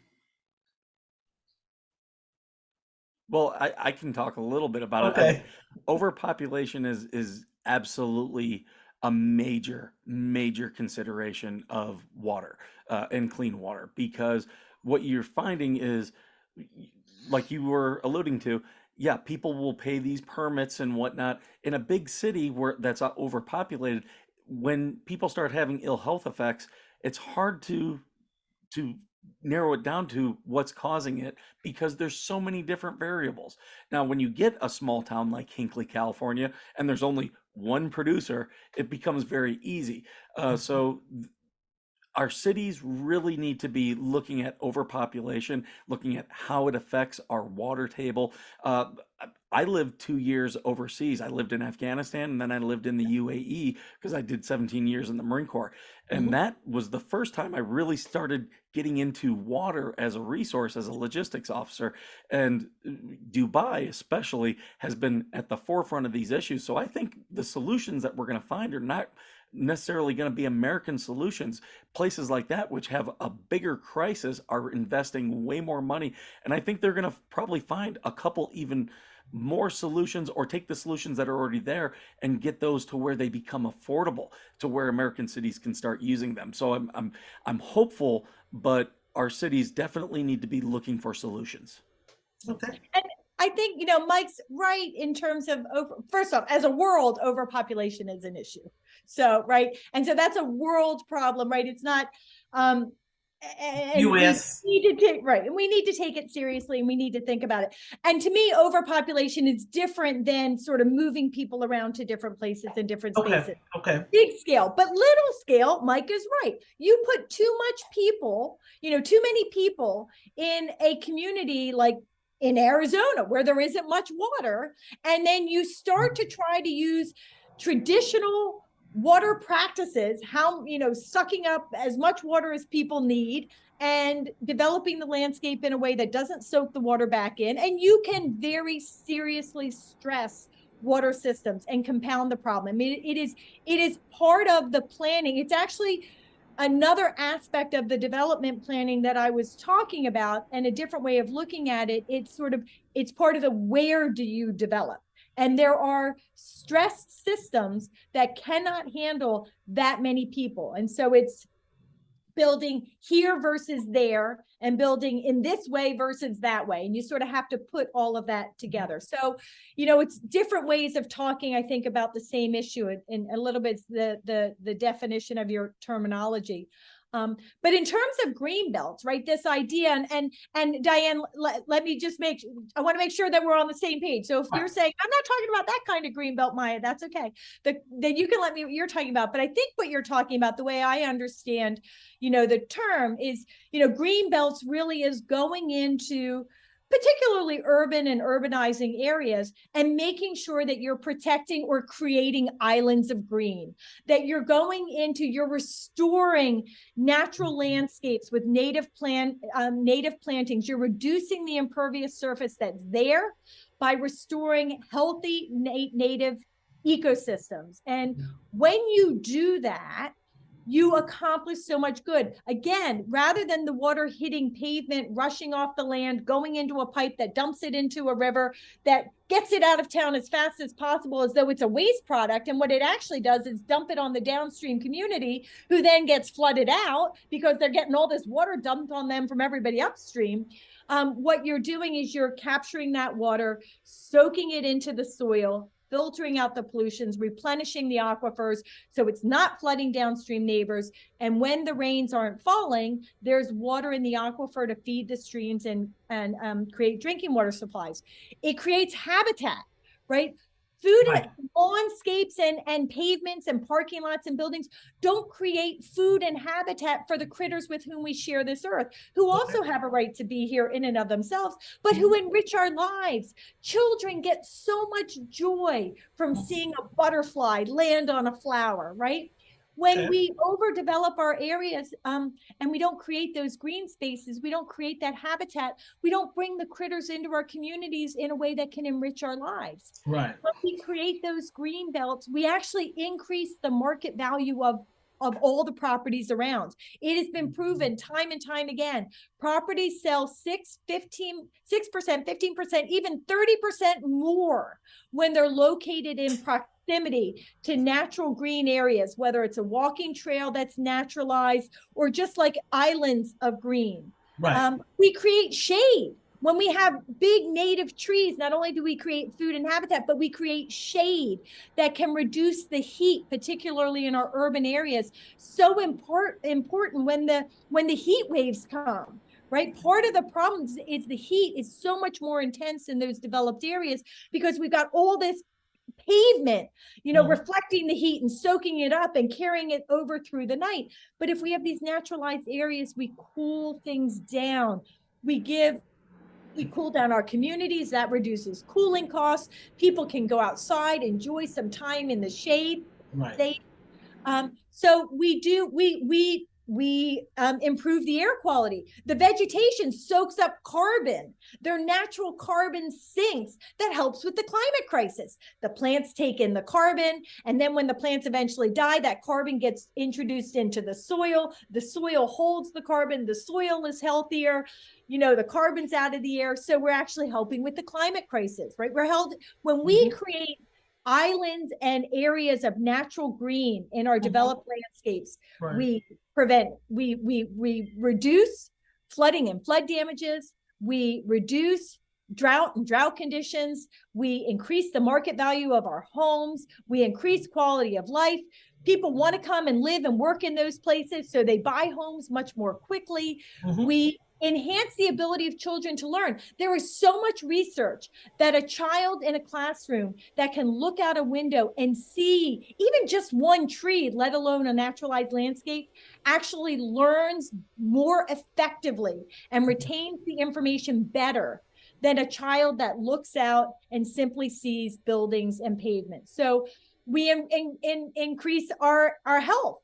Well, I can talk a little bit about it. Okay. Overpopulation is absolutely a major consideration of water and clean water, because what you're finding is, like you were alluding to, yeah, people will pay these permits and whatnot in a big city where that's overpopulated. When people start having ill health effects, it's hard to narrow it down to what's causing it, because there's so many different variables. Now, when you get a small town like Hinckley, California, and there's only one producer, it becomes very easy. So our cities really need to be looking at overpopulation, looking at how it affects our water table. Uh, I lived 2 years overseas. I lived in Afghanistan, and then I lived in the UAE because I did 17 years in the Marine Corps. And Mhm. that was the first time I really started getting into water as a resource, as a logistics officer. And Dubai, especially, has been at the forefront of these issues. So I think the solutions that we're going to find are not necessarily going to be American solutions. Places like that, which have a bigger crisis, are investing way more money. And I think they're going to probably find a couple even more solutions, or take the solutions that are already there and get those to where they become affordable, to where American cities can start using them. So I'm hopeful, but our cities definitely need to be looking for solutions. Okay. And I think, Mike's right in terms of first off, as a world, overpopulation is an issue. So, right. And so that's a world problem, right? It's not, and we U.S. need to take, right. And we need to take it seriously, and we need to think about it. And to me, overpopulation is different than sort of moving people around to different places and different Okay. spaces. Okay. Big scale, but little scale, Mike is right. You put too much people, too many people in a community like in Arizona where there isn't much water, and then you start to try to use traditional water practices, sucking up as much water as people need and developing the landscape in a way that doesn't soak the water back in, and you can very seriously stress water systems and compound the problem. I mean, it is part of the planning. It's actually another aspect of the development planning that I was talking about, and a different way of looking at it. It's part of the where do you develop? And there are stressed systems that cannot handle that many people. And so it's building here versus there, and building in this way versus that way. And you sort of have to put all of that together. So, it's different ways of talking, I think, about the same issue, and a little bit the definition of your terminology. But in terms of green belts, right, this idea, and Diane, let me just I want to make sure that we're on the same page. So if you're saying, I'm not talking about that kind of green belt, Maya, that's okay. Then you can let me what you're talking about. But I think what you're talking about, the way I understand, the term is, green belts really is going into particularly urban and urbanizing areas, and making sure that you're protecting or creating islands of green, that you're you're restoring natural landscapes with native plantings. You're reducing the impervious surface that's there by restoring healthy native ecosystems. And when you do that, you accomplish so much good. Again, rather than the water hitting pavement, rushing off the land, going into a pipe that dumps it into a river, that gets it out of town as fast as possible as though it's a waste product. And what it actually does is dump it on the downstream community, who then gets flooded out because they're getting all this water dumped on them from everybody upstream. What you're doing is you're capturing that water, soaking it into the soil, filtering out the pollutions, replenishing the aquifers, so it's not flooding downstream neighbors. And when the rains aren't falling, there's water in the aquifer to feed the streams and create drinking water supplies. It creates habitat, right? Food, Right. lawnscapes and pavements and parking lots and buildings don't create food and habitat for the critters with whom we share this earth, who also have a right to be here in and of themselves, but who enrich our lives. Children get so much joy from seeing a butterfly land on a flower, right? When we overdevelop our areas and we don't create those green spaces, we don't create that habitat, we don't bring the critters into our communities in a way that can enrich our lives. Right. When we create those green belts, we actually increase the market value of all the properties around. It has been proven time and time again. Properties sell 6%, 15%, even 30% more when they're located in proximity to natural green areas, whether it's a walking trail that's naturalized or just like islands of green. Right. We create shade. When we have big native trees, not only do we create food and habitat, but we create shade that can reduce the heat, particularly in our urban areas. So important when the heat waves come, right? Part of the problem is the heat is so much more intense in those developed areas because we've got all this pavement, reflecting the heat and soaking it up and carrying it over through the night. But if we have these naturalized areas, we cool things down. We cool down our communities. That reduces cooling costs. People can go outside, enjoy some time in the shade. Right. So we improve the air quality. The vegetation soaks up carbon. Their natural carbon sinks. That helps with the climate crisis. The plants take in the carbon, and then when the plants eventually die, that carbon gets introduced into the soil. The soil holds the carbon. The soil is healthier. The carbon's out of the air. So we're actually helping with the climate crisis, right? When we create islands and areas of natural green in our developed landscapes, we reduce flooding and flood damages. We reduce drought and drought conditions. We increase the market value of our homes. We increase quality of life. People want to come and live and work in those places, so they buy homes much more quickly. We enhance the ability of children to learn. There is so much research that a child in a classroom that can look out a window and see even just one tree, let alone a naturalized landscape, actually learns more effectively and retains the information better than a child that looks out and simply sees buildings and pavements. So we increase our health.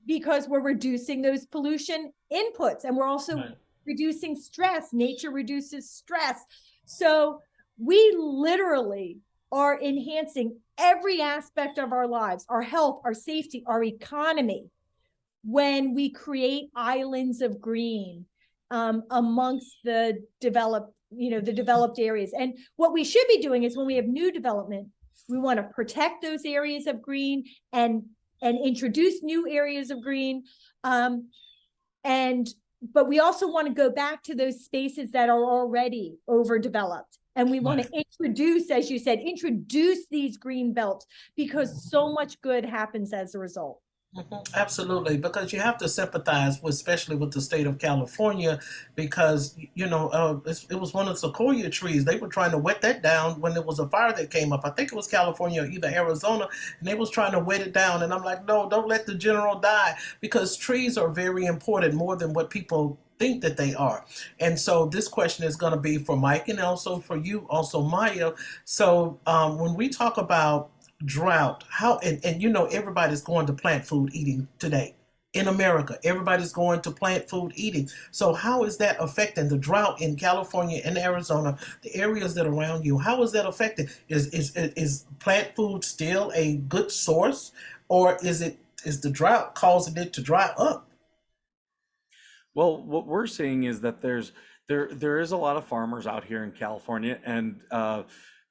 Because we're reducing those pollution inputs, and we're also reducing stress. Nature reduces stress. So we literally are enhancing every aspect of our lives, our health, our safety, our economy, when we create islands of green amongst the developed areas. And what we should be doing is, when we have new development, we want to protect those areas of green and introduce new areas of green. But we also want to go back to those spaces that are already overdeveloped. And we want to introduce, as you said, these green belts, because so much good happens as a result. Absolutely, because you have to sympathize with, especially with the state of California, because it was one of the sequoia trees. They were trying to wet that down when there was a fire that came up. I think it was California or either Arizona, and they was trying to wet it down. And I'm like, no, don't let the general die, because trees are very important, more than what people think that they are. And so this question is going to be for Mike and also for you, also Maya. So when we talk about drought, how and everybody's going to plant food eating today in America. Everybody's going to plant food eating. So how is that affecting the drought in California and Arizona, the areas that are around you? How is that affecting? Is plant food still a good source, or is it is the drought causing it to dry up? Well, what we're seeing is that there is a lot of farmers out here in California, and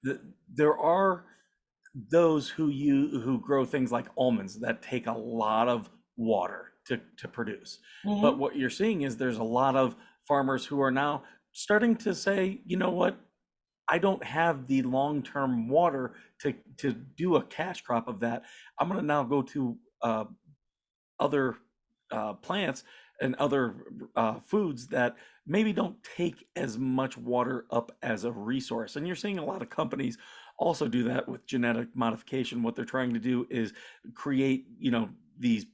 th there are those who grow things like almonds that take a lot of water to produce. But Hmm. what you're seeing is there's a lot of farmers who are now starting to say, you know what, I don't have the long-term water to do a cash crop of that. I'm going to now go to other plants and other foods that maybe don't take as much water up as a resource. And you're seeing a lot of companies also do that with genetic modification. What they're trying to do is create, these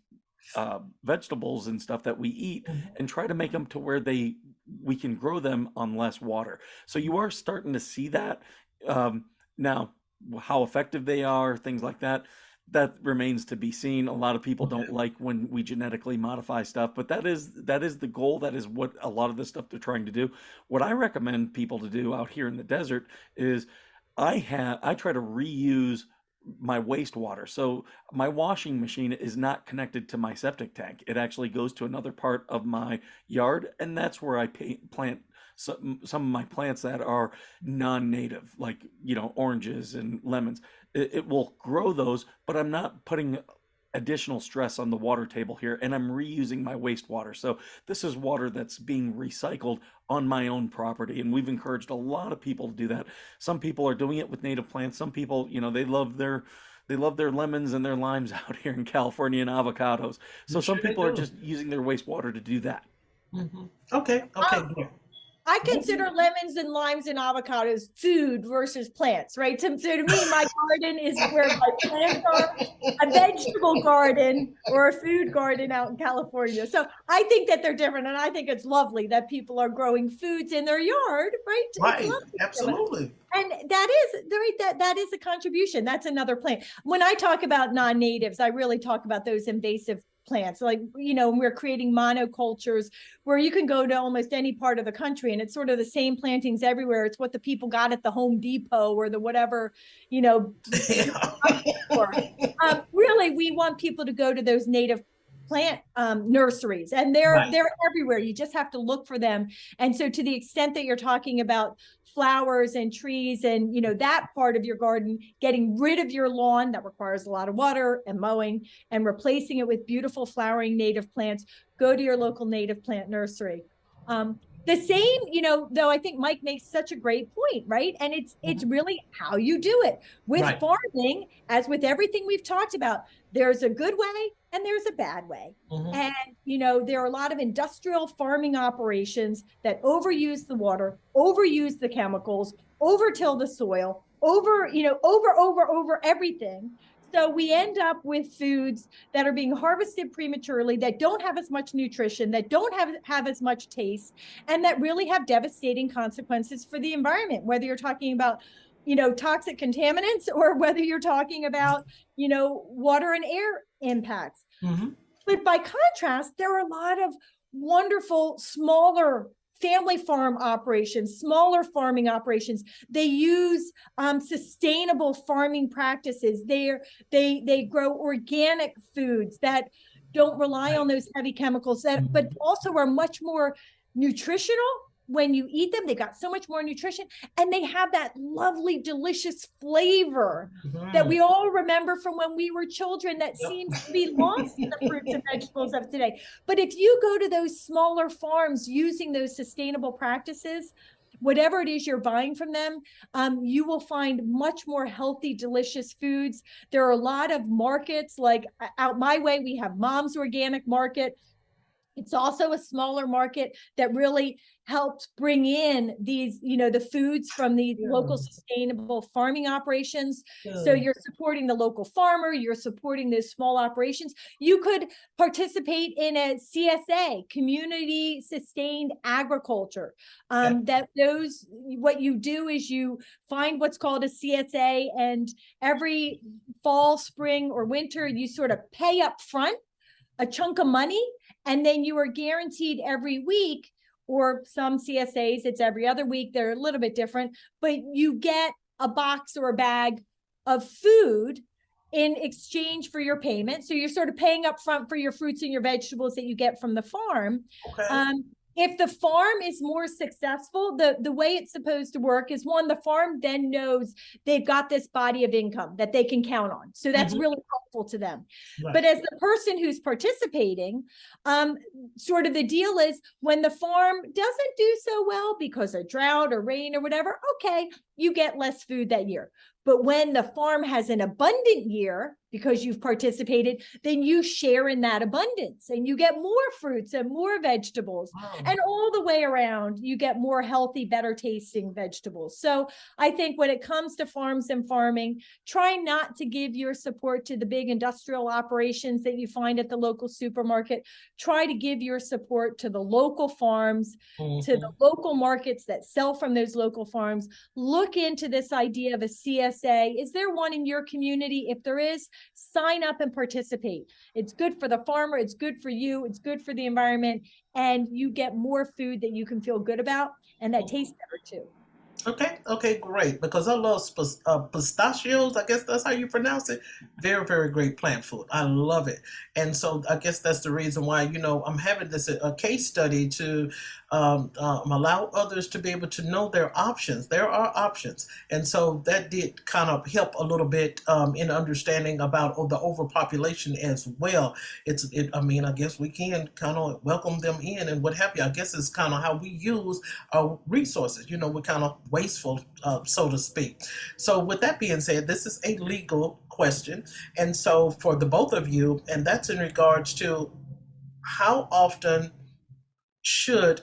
vegetables and stuff that we eat Hmm. and try to make them to where we can grow them on less water. So you are starting to see that. Now, how effective they are, things like that, that remains to be seen. A lot of people don't Okay. like when we genetically modify stuff, but that is the goal. That is what a lot of the stuff they're trying to do. What I recommend people to do out here in the desert is I try to reuse my wastewater. So my washing machine is not connected to my septic tank. It actually goes to another part of my yard, and that's where I plant some of my plants that are non-native, like oranges and lemons. It will grow those, but I'm not putting additional stress on the water table here, and I'm reusing my wastewater. So this is water that's being recycled on my own property, and we've encouraged a lot of people to do that. Some people are doing it with native plants. Some people, they love their lemons and their limes out here in California, and avocados. I'm So sure some they people are do. just using their wastewater to do that. Hmm. Okay. Okay. Good. I Mhm. consider lemons and limes and avocados food versus plants, right? So to me, my garden is where my plants are, a vegetable garden or a food garden out in California. So I think that they're different. And I think it's lovely that people are growing foods in their yard, right? It's Right. lovely. Absolutely. And that is right, that is a contribution. That's another plant. When I talk about non-natives, I really talk about those invasive plants. Like, we're creating monocultures where you can go to almost any part of the country and it's sort of the same plantings everywhere. It's what the people got at the Home Depot or the whatever, you know, store. Really, we want people to go to those native plant nurseries, and they're Right. they're everywhere. You just have to look for them. And so, to the extent that you're talking about flowers and trees, and that part of your garden, getting rid of your lawn that requires a lot of water and mowing, and replacing it with beautiful flowering native plants, go to your local native plant nursery. The same, though I think Mike makes such a great point, right? And it's Mhm. really how you do it. With Right. farming, as with everything we've talked about, there's a good way and there's a bad way. Hmm. And there are a lot of industrial farming operations that overuse the water, overuse the chemicals, overtill the soil, over everything. So we end up with foods that are being harvested prematurely, that don't have as much nutrition, that don't have as much taste, and that really have devastating consequences for the environment, whether you're talking about toxic contaminants or whether you're talking about water and air impacts. Hmm. But by contrast, there are a lot of wonderful smaller family farm operations, smaller farming operations. They use sustainable farming practices. They grow organic foods that don't rely Right. on those heavy chemicals, that but Hmm. also are much more nutritional when you eat them. They got so much more nutrition, and they have that lovely, delicious flavor that Hmm. we all remember from when we were children, that seems to be lost in the Yep. fruits and vegetables of today. But if you go to those smaller farms using those sustainable practices, whatever it is you're buying from them, you will find much more healthy, delicious foods. There are a lot of markets, like out my way, we have Mom's Organic Market. It's also a smaller market that really helps bring in these, the foods from the local Yeah. sustainable farming operations. So Good. you're supporting the local farmer, you're supporting those small operations. You could participate in a CSA, community sustained agriculture. Okay. What you do is you find what's called a CSA, and every fall, spring, or winter, you sort of pay up front a chunk of money, and then you are guaranteed every week, or some CSAs it's every other week, they're a little bit different, but you get a box or a bag of food in exchange for your payment. So you're sort of paying up front for your fruits and your vegetables that you get from the farm. Okay. If the farm is more successful, the way it's supposed to work is, one, the farm then knows they've got this body of income that they can count on. So that's really helpful to them. Right. But as the person who's participating, sort of the deal is, when the farm doesn't do so well because of drought or rain or whatever, okay, you get less food that year. But when the farm has an abundant year because you've participated, then you share in that abundance and you get more fruits and more vegetables. Wow. And all the way around, you get more healthy, better tasting vegetables. So I think when it comes to farms and farming, try not to give your support to the big industrial operations that you find at the local supermarket. Try to give your support to the local farms, to the local markets that sell from those local farms. Look into this idea of a CSA. Is there one in your community? If there is, sign up and participate. It's good for the farmer, it's good for you, it's good for the environment, and you get more food that you can feel good about and that tastes better too. Okay, great. Because I love pistachios. I guess that's how you pronounce it. Very, very great plant food. I love it. And so I guess that's the reason why, I'm having this a case study to allow others to be able to know their options. There are options. And so that did kind of help a little bit in understanding about the overpopulation as well. I guess we can kind of welcome them in and what have you. I guess it's kind of how we use our resources. We're kind of wasteful, so to speak. So with that being said, this is a legal question. And so for the both of you, and that's in regards to how often should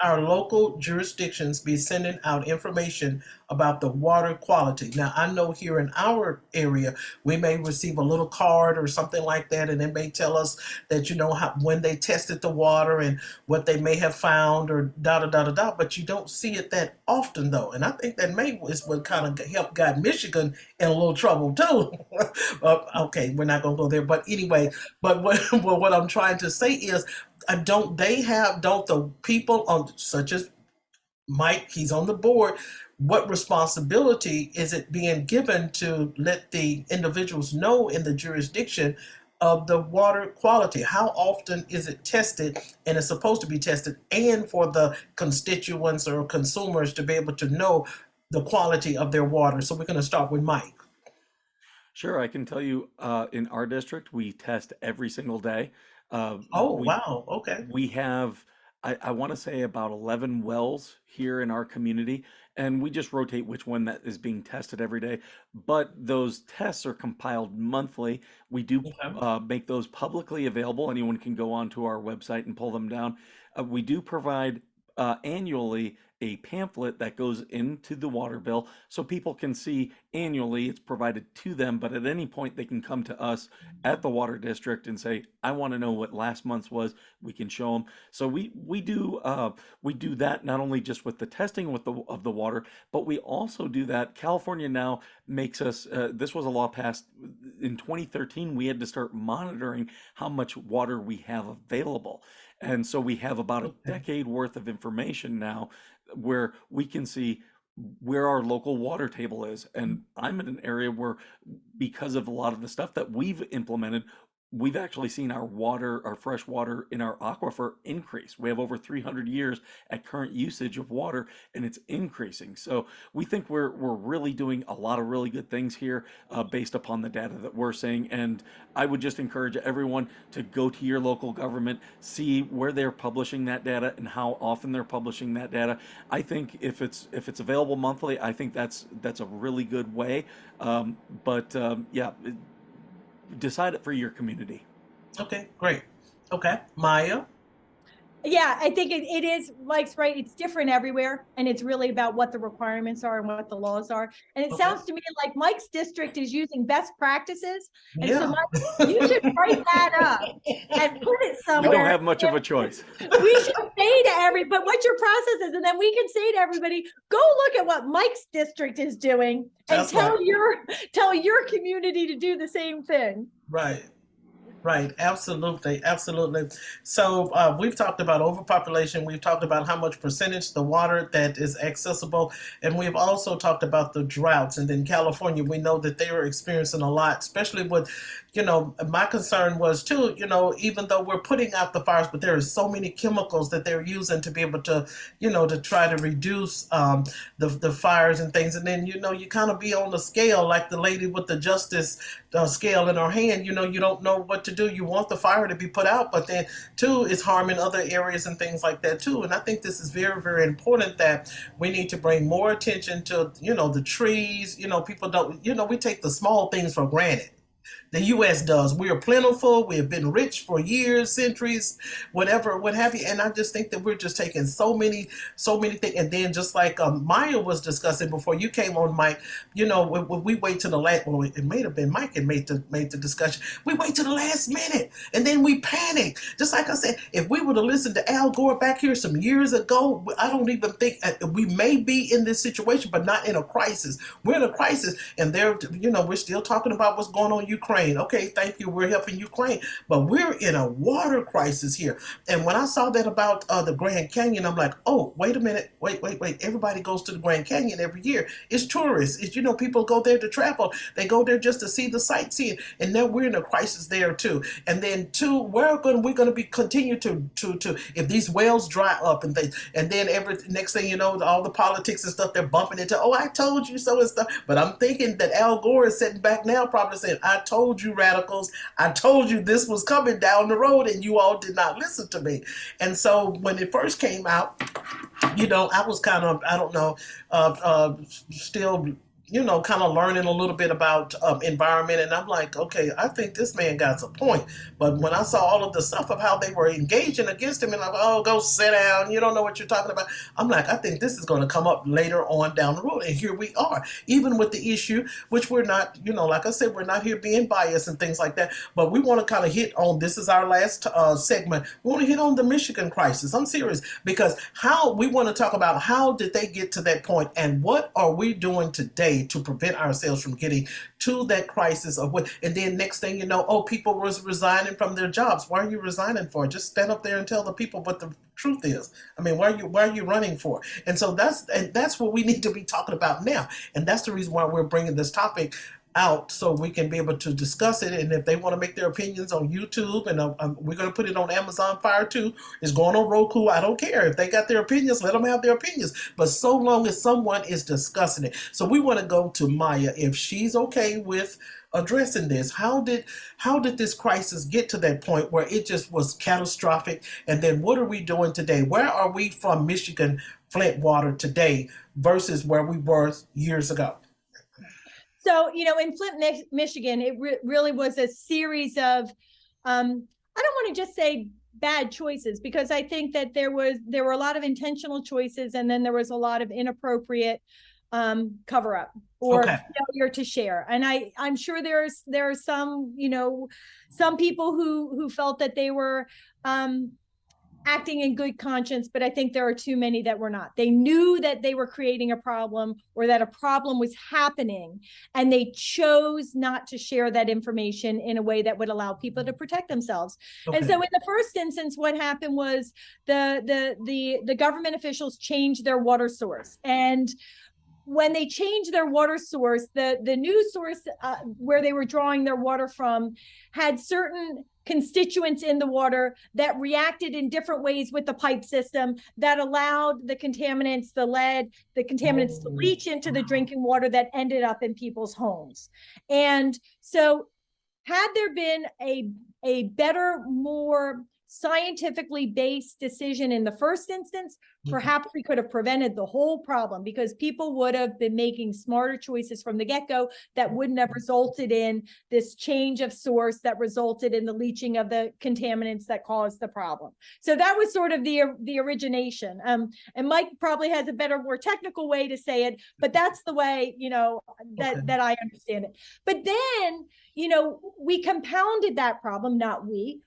our local jurisdictions be sending out information about the water quality. Now, I know here in our area, we may receive a little card or something like that, and it may tell us that, when they tested the water and what they may have found or da-da-da-da-da, but you don't see it that often, though. And I think that is what kind of helped got Michigan in a little trouble, too. Okay, we're not going to go there. But anyway, but what I'm trying to say is, don't the people such as Mike, he's on the board, what responsibility is it being given to let the individuals know in the jurisdiction of the water quality? How often is it tested, and it's supposed to be tested, and for the constituents or consumers to be able to know the quality of their water? So we're going to start with Mike. Sure, I can tell you in our district, we test every single day. Wow. Okay. We have, I want to say, about 11 wells here in our community, and we just rotate which one that is being tested every day. But those tests are compiled monthly. We do make those publicly available. Anyone can go onto our website and pull them down. We do provide annually a pamphlet that goes into the water bill so people can see annually. It's provided to them, but at any point they can come to us at the water district and say, I want to know what last month's was. We can show them. So we do that not only just with the testing of the water, but we also do that. California now makes us, this was a law passed in 2013. We had to start monitoring how much water we have available. And so we have about a decade worth of information now where we can see where our local water table is. And I'm in an area where, because of a lot of the stuff that we've implemented, we've actually seen our fresh water in our aquifer increase. We have over 300 years at current usage of water, and it's increasing. So we think we're really doing a lot of really good things here based upon the data that we're seeing. And I would just encourage everyone to go to your local government, see where they're publishing that data and how often they're publishing that data. I think if it's available monthly, I think that's a really good way. Decide it for your community. Okay, great. Okay, Maya. Yeah, I think it is, Mike's right. It's different everywhere, and it's really about what the requirements are and what the laws are. And it sounds to me like Mike's district is using best practices. And so, Mike, you should write that up and put it somewhere. We don't have much of a choice. We should say to everybody what your process is, and then we can say to everybody, go look at what Mike's district is doing and tell your community to do the same thing. Right. Right, absolutely, absolutely. So we've talked about overpopulation. We've talked about how much percentage the water that is accessible, and we've also talked about the droughts. And in California, we know that they are experiencing a lot, especially with, my concern was too. Even though we're putting out the fires, but there are so many chemicals that they're using to be able to, to try to reduce the fires and things. And then you kind of be on the scale like the lady with the justice scale in her hand. You don't know what to do. You want the fire to be put out, but then too, it's harming other areas and things like that too. And I think this is very, very important that we need to bring more attention to, the trees. People don't, we take the small things for granted. The U.S. does. We are plentiful. We have been rich for years, centuries, whatever, what have you. And I just think that we're just taking so many things. And then just like Maya was discussing before you came on, Mike, when we wait to the last, well, it may have been Mike and made the discussion. We wait to the last minute and then we panic. Just like I said, if we would have listened to Al Gore back here some years ago, I don't even think we may be in this situation, but not in a crisis. We're in a crisis, and we're still talking about what's going on in Ukraine. Okay, thank you. We're helping Ukraine, but we're in a water crisis here. And when I saw that about the Grand Canyon, I'm like, oh, wait a minute, wait. Everybody goes to the Grand Canyon every year. It's tourists. It's people go there to travel. They go there just to see the sightseeing, and now we're in a crisis there too. And then two, we're going to be continue to if these wells dry up and then every next thing you know, all the politics and stuff they're bumping into. Oh, I told you so and stuff. But I'm thinking that Al Gore is sitting back now, probably saying, I told you, radicals. I told you this was coming down the road, and you all did not listen to me. And so when it first came out, I was kind of, I don't know, still, kind of learning a little bit about environment. And I'm like, okay, I think this man got a point. But when I saw all of the stuff of how they were engaging against him, and I'm like, oh, go sit down. You don't know what you're talking about. I'm like, I think this is going to come up later on down the road. And here we are, even with the issue, which we're not, like I said, we're not here being biased and things like that. But we want to kind of hit on, this is our last segment. We want to hit on the Michigan crisis. I'm serious, because we want to talk about how did they get to that point, and what are we doing today to prevent ourselves from getting to that crisis of what. And then next thing you know, people was resigning from their jobs. Why are you resigning for? Just stand up there and tell the people what the truth is. I mean, why are you running for? And so that's what we need to be talking about now. And that's the reason why we're bringing this topic out, so we can be able to discuss it. And if they want to make their opinions on YouTube, and we're going to put it on Amazon Fire too, it's going on Roku, I don't care. If they got their opinions, let them have their opinions, but so long as someone is discussing it. So we want to go to Maya, if she's okay with addressing this. How did this crisis get to that point where it just was catastrophic? And then what are we doing today? Where are we from Michigan Flint water today versus where we were years ago? So, in Flint, Michigan, it really was a series of, I don't want to just say bad choices, because I think that there were a lot of intentional choices, and then there was a lot of inappropriate cover up or failure to share. And I'm sure there are some, some people who felt that they were acting in good conscience, but I think there are too many that were not. They knew that they were creating a problem, or that a problem was happening, and they chose not to share that information in a way that would allow people to protect themselves. Okay. And so in the first instance, what happened was the government officials changed their water source. And when they changed their water source, the new source where they were drawing their water from had certain constituents in the water that reacted in different ways with the pipe system that allowed the contaminants, the lead, the contaminants to leach into the drinking water that ended up in people's homes. And so had there been a better, more scientifically based decision in the first instance, perhaps we could have prevented the whole problem, because people would have been making smarter choices from the get-go that wouldn't have resulted in this change of source that resulted in the leaching of the contaminants that caused the problem. So that was sort of the origination. And Mike probably has a better, more technical way to say it, but that's the way, that I understand it. But then, we compounded that problem, not we.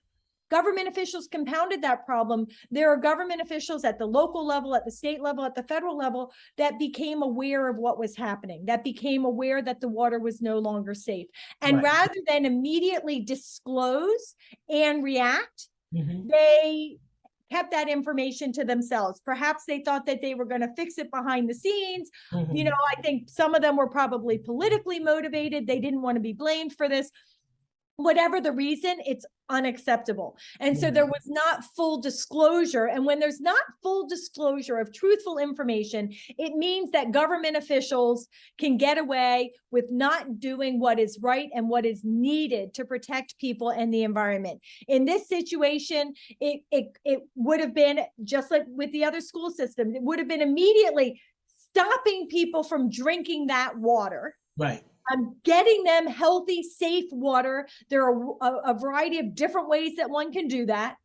Government officials compounded that problem. There are government officials at the local level, at the state level, at the federal level that became aware of what was happening, that became aware that the water was no longer safe. And Right. rather than immediately disclose and react, Mm-hmm. they kept that information to themselves. Perhaps they thought that they were going to fix it behind the scenes. Mm-hmm. You know, I think some of them were probably politically motivated. They didn't want to be blamed for this. Whatever the reason, it's unacceptable. And so there was not full disclosure. And when there's not full disclosure of truthful information, it means that government officials can get away with not doing what is right and what is needed to protect people and the environment. In this situation, it would have been just like with the other school systems, it would have been immediately stopping people from drinking that water. Right. I'm getting them healthy, safe water. There are a variety of different ways that one can do that.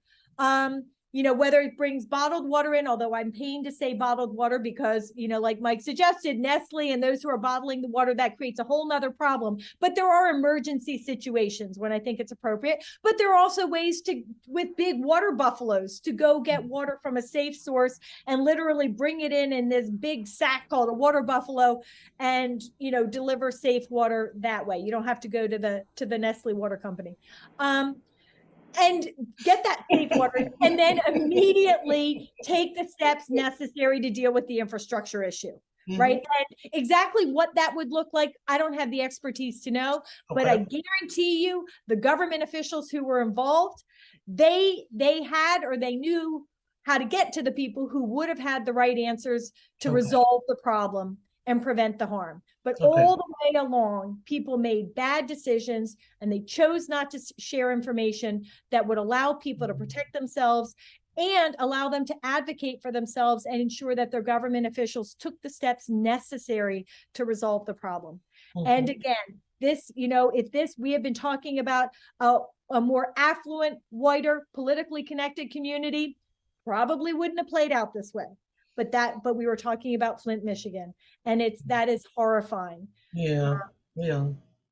You know, whether it brings bottled water in, although I'm pained to say bottled water because, you know, like Mike suggested, Nestle and those who are bottling the water, that creates a whole nother problem. But there are emergency situations when I think it's appropriate. But there are also ways to, with big water buffaloes, to go get water from a safe source and literally bring it in this big sack called a water buffalo and, you know, deliver safe water that way. You don't have to go to the Nestle water company. And get that safe water and then immediately take the steps necessary to deal with the infrastructure issue, right? And exactly what that would look like, I don't have the expertise to know, but I guarantee you the government officials who were involved, they had or they knew how to get to the people who would have had the right answers to resolve the problem and prevent the harm. But all the way along, people made bad decisions and they chose not to share information that would allow people to protect themselves and allow them to advocate for themselves and ensure that their government officials took the steps necessary to resolve the problem. And again, this, you know, if this, we have been talking about a more affluent, wider, politically connected community, probably wouldn't have played out this way. But we were talking about Flint, Michigan, and that is horrifying. Yeah.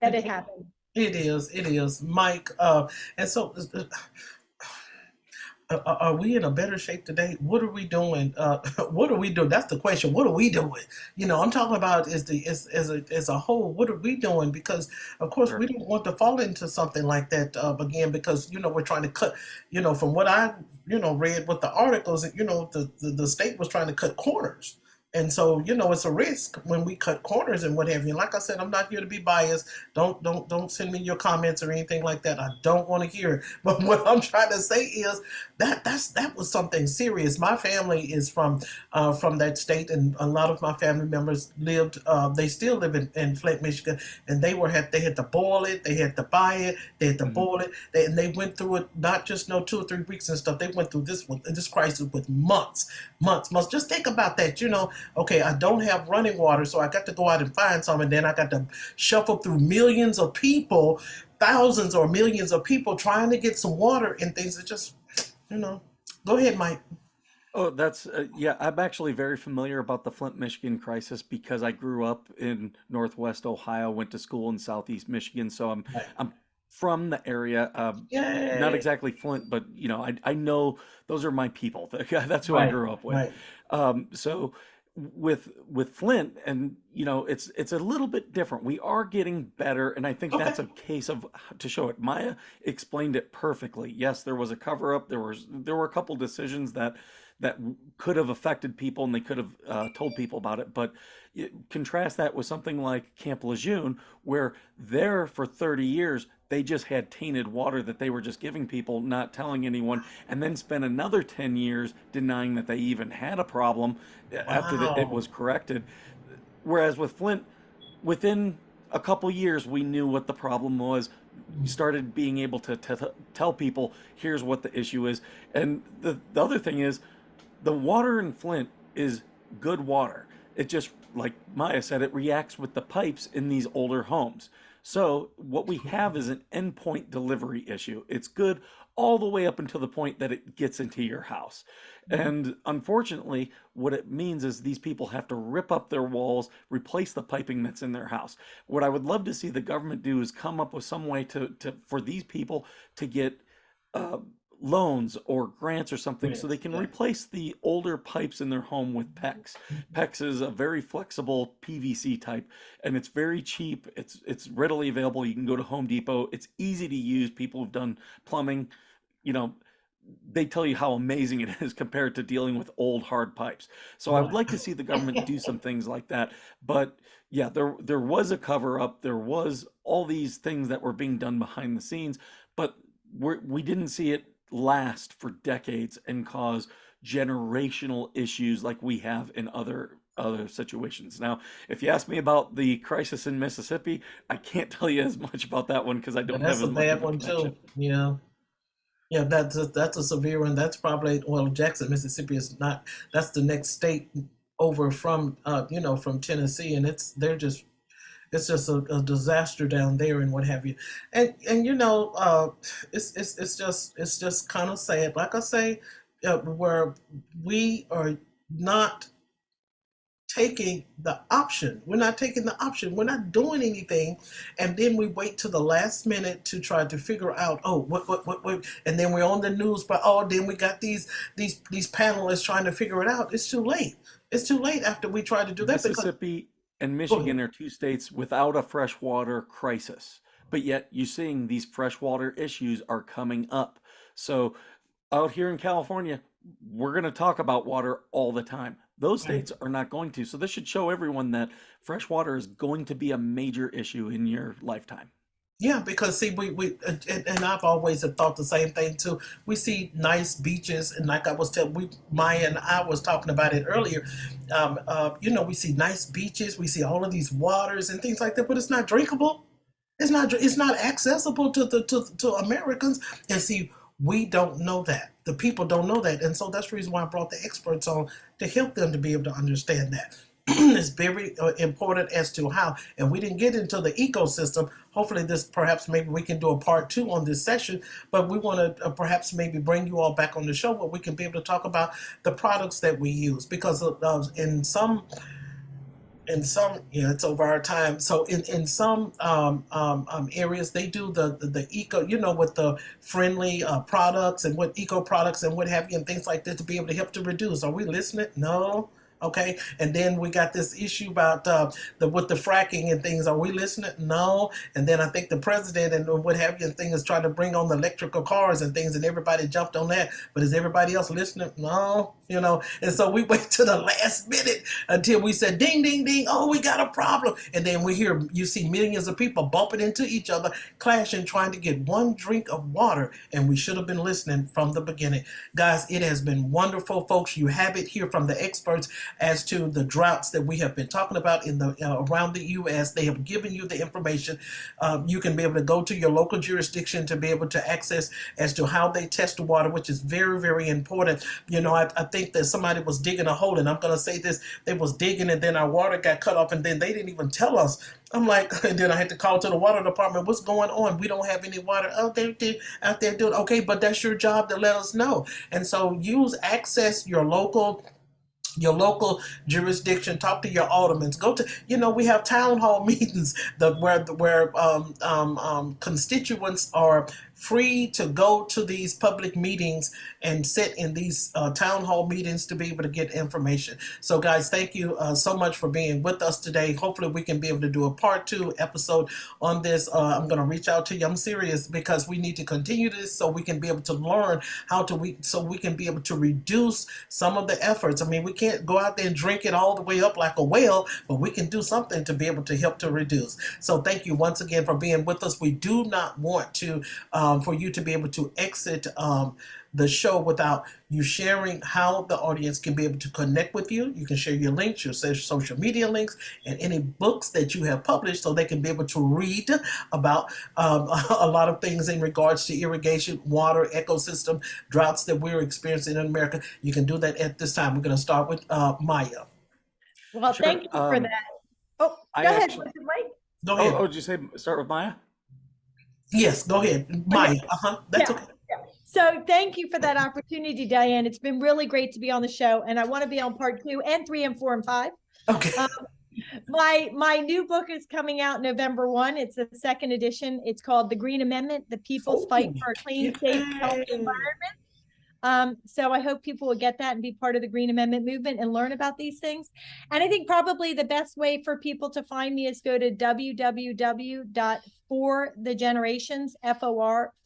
That it happened. It is, Mike. And so, are we in a better shape today? What are we doing? What are we doing? That's the question. What are we doing? You know, I'm talking about as a whole. What are we doing? Because of course we don't want to fall into something like that again. Because, you know, we're trying to cut. You know, from what I read with the articles, you know, the state was trying to cut corners. And so, you know, it's a risk when we cut corners and what have you. And like I said, I'm not here to be biased. Don't send me your comments or anything like that. I don't want to hear it. But what I'm trying to say is that was something serious. My family is from that state, and a lot of my family members lived. They still live in Flint, Michigan, and they had to boil it, they had to buy it, they had to boil it, and they went through it not just 2 or 3 weeks and stuff. They went through this crisis with months. Just think about that, you know. Okay, I don't have running water, so I got to go out and find some, and then I got to shuffle through millions of people, thousands or millions of people trying to get some water and things that just, you know. Go ahead, Mike. Oh, that's yeah. I'm actually very familiar about the Flint, Michigan crisis because I grew up in Northwest Ohio, went to school in Southeast Michigan, so I'm from the area. Not exactly Flint, but you know, I know those are my people. That's who I grew up with. So with Flint, and you know, it's a little bit different. We are getting better, and I think that's a case of to show it. Maya explained it perfectly. Yes, there was a cover up. There were a couple decisions that could have affected people, and they could have told people about it. But contrast that with something like Camp Lejeune, where there for 30 years they just had tainted water that they were just giving people, not telling anyone, and then spent another 10 years denying that they even had a problem after it was corrected. Whereas with Flint, within a couple years, we knew what the problem was. We started being able to tell people, here's what the issue is. And the other thing is, the water in Flint is good water. It just, like Maya said, it reacts with the pipes in these older homes. So what we have is an endpoint delivery issue. It's good all the way up until the point that it gets into your house. And unfortunately, what it means is these people have to rip up their walls, replace the piping that's in their house. What I would love to see the government do is come up with some way to for these people to get loans or grants or something so they Grants, can yeah. replace the older pipes in their home with PEX. PEX is a very flexible PVC type, and it's very cheap. It's readily available. You can go to Home Depot. It's easy to use. People who've done plumbing, you know, they tell you how amazing it is compared to dealing with old hard pipes. So I would Right. like to see the government do some things like that. But yeah, there was a cover up. There was all these things that were being done behind the scenes, but we didn't see it last for decades and cause generational issues like we have in other situations. Now, if you ask me about the crisis in Mississippi, I can't tell you as much about that one because I Yeah, don't have that's a as much bad of a one connection. too. Yeah. Yeah, that's a severe one. That's probably, well, Jackson, Mississippi is not. That's the next state over from from Tennessee, and it's just a disaster down there and what have you. And it's just kind of sad. Like I say, where we are not taking the option. We're not taking the option. We're not doing anything. And then we wait to the last minute to try to figure out, oh, what, and then we're on the news, but oh, then we got these panelists trying to figure it out. It's too late. It's too late after we try to do that because Mississippi and go ahead. Michigan are two states without a freshwater crisis, but yet you're seeing these freshwater issues are coming up. So out here in California, we're going to talk about water all the time. Those Right. states are not going to. So this should show everyone that fresh water is going to be a major issue in your lifetime. Yeah, because see, we and I've always have thought the same thing too. We see nice beaches, and like I was telling, Maya and I was talking about it earlier. We see nice beaches, we see all of these waters and things like that, but it's not drinkable. It's not accessible to Americans. And see, we don't know that. The people don't know that, and so that's the reason why I brought the experts on to help them to be able to understand that. It's very important as to how, and we didn't get into the ecosystem. Hopefully, this perhaps maybe we can do a part two on this session, but we want to perhaps maybe bring you all back on the show where we can be able to talk about the products that we use because yeah, it's over our time. So in some areas they do the eco, with the friendly products and what eco products and what have you and things like that to be able to help to reduce. Are we listening? No. Okay, and then we got this issue about the with the fracking and things. Are we listening? No. And then I think the president and what have you and things is trying to bring on the electrical cars and things, and everybody jumped on that. But is everybody else listening? No. And so we wait to the last minute until we said ding ding ding, oh, we got a problem, and then you see millions of people bumping into each other, clashing, trying to get one drink of water, and we should have been listening from the beginning. Guys, it has been wonderful, folks. You have it here from the experts as to the droughts that we have been talking about in the around the U.S. They have given you the information. You can be able to go to your local jurisdiction to be able to access as to how they test the water, which is very, very important. I think that somebody was digging a hole, and I'm going to say this: they was digging, and then our water got cut off, and then they didn't even tell us. I'm like, and then I had to call to the water department. What's going on? We don't have any water out there doing. Okay, but that's your job to let us know. And so access your local jurisdiction. Talk to your aldermen. Go to, we have town hall meetings where constituents are free to go to these public meetings and sit in these town hall meetings to be able to get information. So guys, thank you so much for being with us today. Hopefully we can be able to do a part 2 episode on this. I'm going to reach out to you. I'm serious because we need to continue this so we can be able to learn so we can be able to reduce some of the efforts. I mean, we can't go out there and drink it all the way up like a whale, but we can do something to be able to help to reduce. So thank you once again for being with us. We do not want to for you to be able to exit the show without you sharing how the audience can be able to connect with you. You can share your links, your social media links, and any books that you have published so they can be able to read about a lot of things in regards to irrigation, water, ecosystem, droughts that we're experiencing in America. You can do that at this time. We're going to start with Maya. Well, Sure. thank you for that. Oh, I go ahead, actually, Mike. Go ahead. did you say start with Maya? Yes, go ahead. Maya. That's Yeah. okay. So thank you for that opportunity, Diane. It's been really great to be on the show, and I want to be on part 2 and 3 and 4 and 5. Okay. My new book is coming out November 1. It's the second edition. It's called The Green Amendment: The People's Fight for a Clean, Safe, Healthy Environment. So I hope people will get that and be part of the Green Amendment movement and learn about these things. And I think probably the best way for people to find me is go to www.forthegenerations,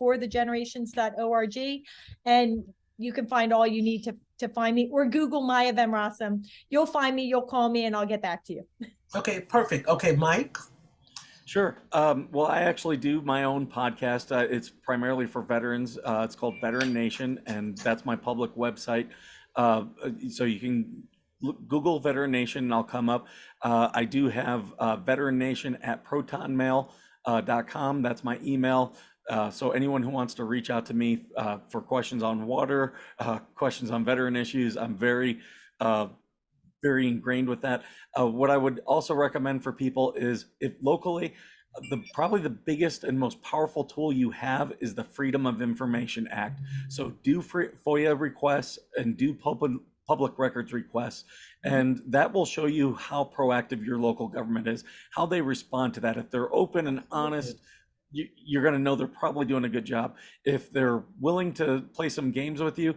forthegenerations.org, and you can find all you need to find me, or Google Maya Van Rossum. You'll find me, you'll call me, and I'll get back to you. Okay, perfect. Okay, Mike. Sure. Well, I actually do my own podcast. It's primarily for veterans. It's called Veteran Nation, and that's my public website. So you can Google Veteran Nation, and I'll come up. I do have Veteran Nation at protonmail.com. That's my email. So anyone who wants to reach out to me for questions on water, questions on veteran issues, I'm very ingrained with that. What I would also recommend for people is, if locally, probably the biggest and most powerful tool you have is the Freedom of Information Act. So do FOIA requests and do public records requests, and that will show you how proactive your local government is, how they respond to that. If they're open and honest, you're going to know they're probably doing a good job. If they're willing to play some games with you,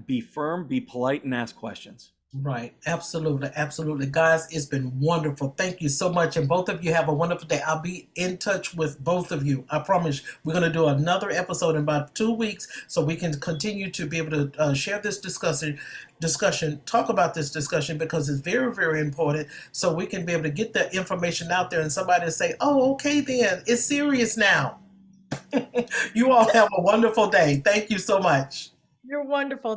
be firm, be polite, and ask questions. Right. Absolutely. Absolutely. Guys, it's been wonderful. Thank you so much. And both of you have a wonderful day. I'll be in touch with both of you. I promise. We're going to do another episode in about 2 weeks so we can continue to be able to share this discussion, talk about this discussion, because it's very, very important, so we can be able to get that information out there and somebody say, oh, okay, then it's serious now. You all have a wonderful day. Thank you so much. You're wonderful.